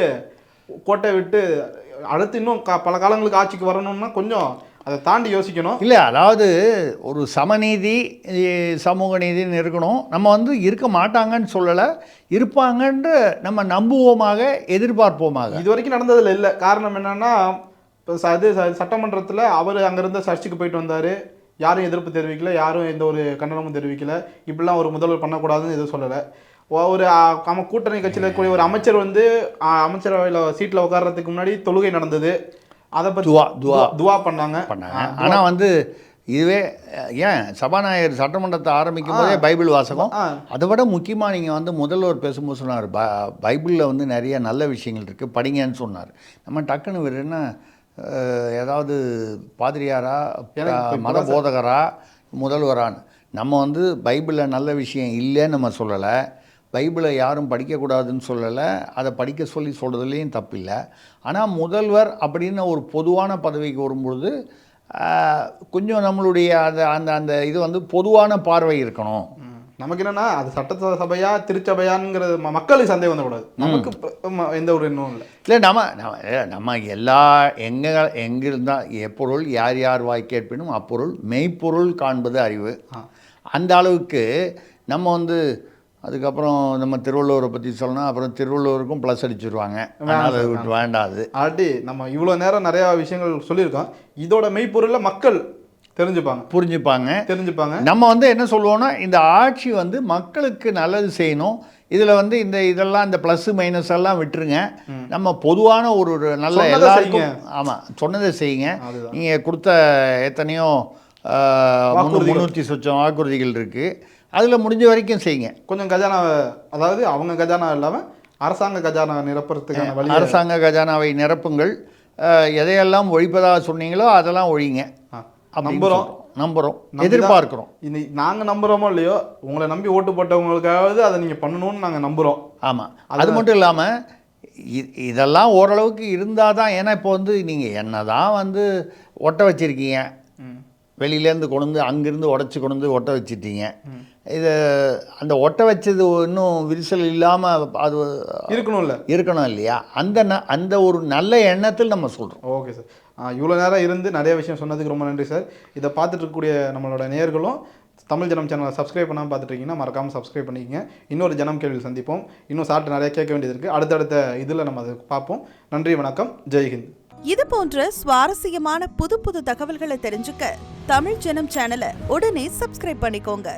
கோட்டை விட்டு அடுத்து இன்னும் பல காலங்களுக்கு ஆட்சிக்கு வரணும்னா கொஞ்சம் அதை தாண்டி யோசிக்கணும். இல்லை, அதாவது ஒரு சமநீதி சமூக நீதினு இருக்கணும். நம்ம வந்து இருக்க மாட்டாங்கன்னு சொல்லலை, இருப்பாங்கன்னு நம்ம நம்புவோமாக, எதிர்பார்ப்போமாக. இது வரைக்கும் நடந்ததில் இல்லை. காரணம் என்னென்னா, இப்போ சட்டமன்றத்தில் அவர் அங்கேருந்து சர்ச்சுக்கு போயிட்டு வந்தார், யாரும் எதிர்ப்பு தெரிவிக்கல, யாரும் எந்த ஒரு கண்டனமும் தெரிவிக்கல. இப்படிலாம் ஒரு முதல்வர் பண்ணக்கூடாதுன்னு எதுவும் சொல்லலை. ஒரு கூட்டணி கட்சியில் இருக்கக்கூடிய ஒரு அமைச்சர் வந்து அமைச்சரவையில் சீட்டில் உட்கார்றதுக்கு முன்னாடி தொழுகை நடந்தது, அதை பற்றி துவா பண்ணாங்க. ஆனால் வந்து இதுவே ஏன் சபாநாயகர் சட்டமன்றத்தை ஆரம்பிக்கும் போதே பைபிள் வாசகம். அதை விட முக்கியமாக நீங்கள் வந்து முதல்வர் பேசும்போது சொன்னார், பைபிளில் வந்து நிறைய நல்ல விஷயங்கள் இருக்குது, படிங்கன்னு சொன்னார். நம்ம டக்குன்னு வேறு என்ன, ஏதாவது பாதிரியாரா, மத போதகரா, முதல்வரான்னு. நம்ம வந்து பைபிளில் நல்ல விஷயம் இல்லைன்னு நம்ம சொல்லலை, பைபிளை யாரும் படிக்கக்கூடாதுன்னு சொல்லலை, அதை படிக்க சொல்லி சொல்கிறதுலேயும் தப்பில்லை. ஆனால் முதல்வர் அப்படின்னு ஒரு பொதுவான பதவிக்கு வரும்பொழுது கொஞ்சம் நம்மளுடைய அந்த இது வந்து பொதுவான பார்வை இருக்கணும். நமக்கு என்னென்னா, அது சட்டசபையா திருச்சபையான்ங்கிறது மக்களுக்கு சந்தேகம் வந்துக்கூடாது. நமக்கு எந்த ஒரு எண்ணமும் இல்லை. இல்லை, நம்ம எல்லா எங்கே இருந்தால் எப்பொருள் யார் யார் வாய் கேட்பினும் அப்பொருள் மெய்ப்பொருள் காண்பது அறிவு. அந்த அளவுக்கு நம்ம வந்து, அதுக்கப்புறம் நம்ம திருவள்ளுவரை பற்றி சொல்லணும், அப்புறம் திருவள்ளுவருக்கும் ப்ளஸ் அடிச்சுருவாங்க, அதை விட்டு வேண்டாது. நம்ம இவ்வளோ நேரம் நிறையா விஷயங்கள் சொல்லியிருக்கோம். இதோட மெய்ப்பொருளில் மக்கள் புரிஞ்சுப்பாங்க. நம்ம வந்து என்ன சொல்லுவோம்னா, இந்த ஆட்சி வந்து மக்களுக்கு நல்லது செய்யணும். இதில் வந்து இதெல்லாம் இந்த ப்ளஸ் மைனஸ் எல்லாம் விட்டுருங்க. நம்ம பொதுவான ஒரு நல்ல எல்லாருக்கும் சொன்னதை செய்யுங்க. நீங்கள் கொடுத்த எத்தனையோ 300 சொச்சம் வாக்குறுதிகள் இருக்குது, அதில் முடிஞ்ச வரைக்கும் செய்யுங்க. கொஞ்சம் கஜானா, அதாவது அவங்க கஜானா இல்லாமல் அரசாங்க கஜானா நிரப்புறதுக்கான வழி, அரசாங்க கஜானாவை நிரப்புங்கள். எதையெல்லாம் ஒழிப்பதாக சொன்னீங்களோ அதெல்லாம் ஒழிங்க. நம்புகிறோம், எதிர்பார்க்குறோம். நாங்கள் நம்புகிறோமோ இல்லையோ, உங்களை நம்பி ஓட்டு போட்டவங்களுக்காவது அதை நீங்கள் பண்ணணும்னு நாங்கள் நம்புகிறோம். ஆமாம், அது மட்டும் இல்லாமல் இதெல்லாம் ஓரளவுக்கு இருந்தால் தான். ஏன்னா இப்போ வந்து நீங்கள் என்ன தான் வந்து ஒட்ட வச்சுருக்கீங்க, வெளியிலேருந்து கொண்டு அங்கேருந்து உடச்சி கொண்டு ஒட்ட வச்சிட்டீங்க. இது அந்த ஒட்ட வச்சது இன்னும் விரிசல் இல்லாமல் அது இருக்கணும் இல்லையா? அந்த ஒரு நல்ல எண்ணத்தில் நம்ம சொல்கிறோம். ஓகே சார், இவ்வளோ நேரம் இருந்து நிறைய விஷயம் சொன்னதுக்கு ரொம்ப நன்றி சார். இதை பார்த்துட்டு இருக்கக்கூடிய நம்மளோட நேயர்களும் தமிழ் ஜனம் சேனலை சப்ஸ்கிரைப் பண்ணாமல் பார்த்துட்டு இருக்கீங்கன்னா மறக்காமல் சப்ஸ்கிரைப் பண்ணிக்கங்க. இன்னொரு ஜனம் கேள்வியில் சந்திப்போம். இன்னும் சார்ட்டு நிறைய கேட்க வேண்டியது இருக்குது. அடுத்தடுத்த இதில் நம்ம அதை பார்ப்போம். நன்றி, வணக்கம், ஜெய்ஹிந்த். இது போன்ற சுவாரஸ்யமான புது தகவல்களை தெரிஞ்சுக்க தமிழ் ஜனம் சேனலை உடனே சப்ஸ்கிரைப் பண்ணிக்கோங்க.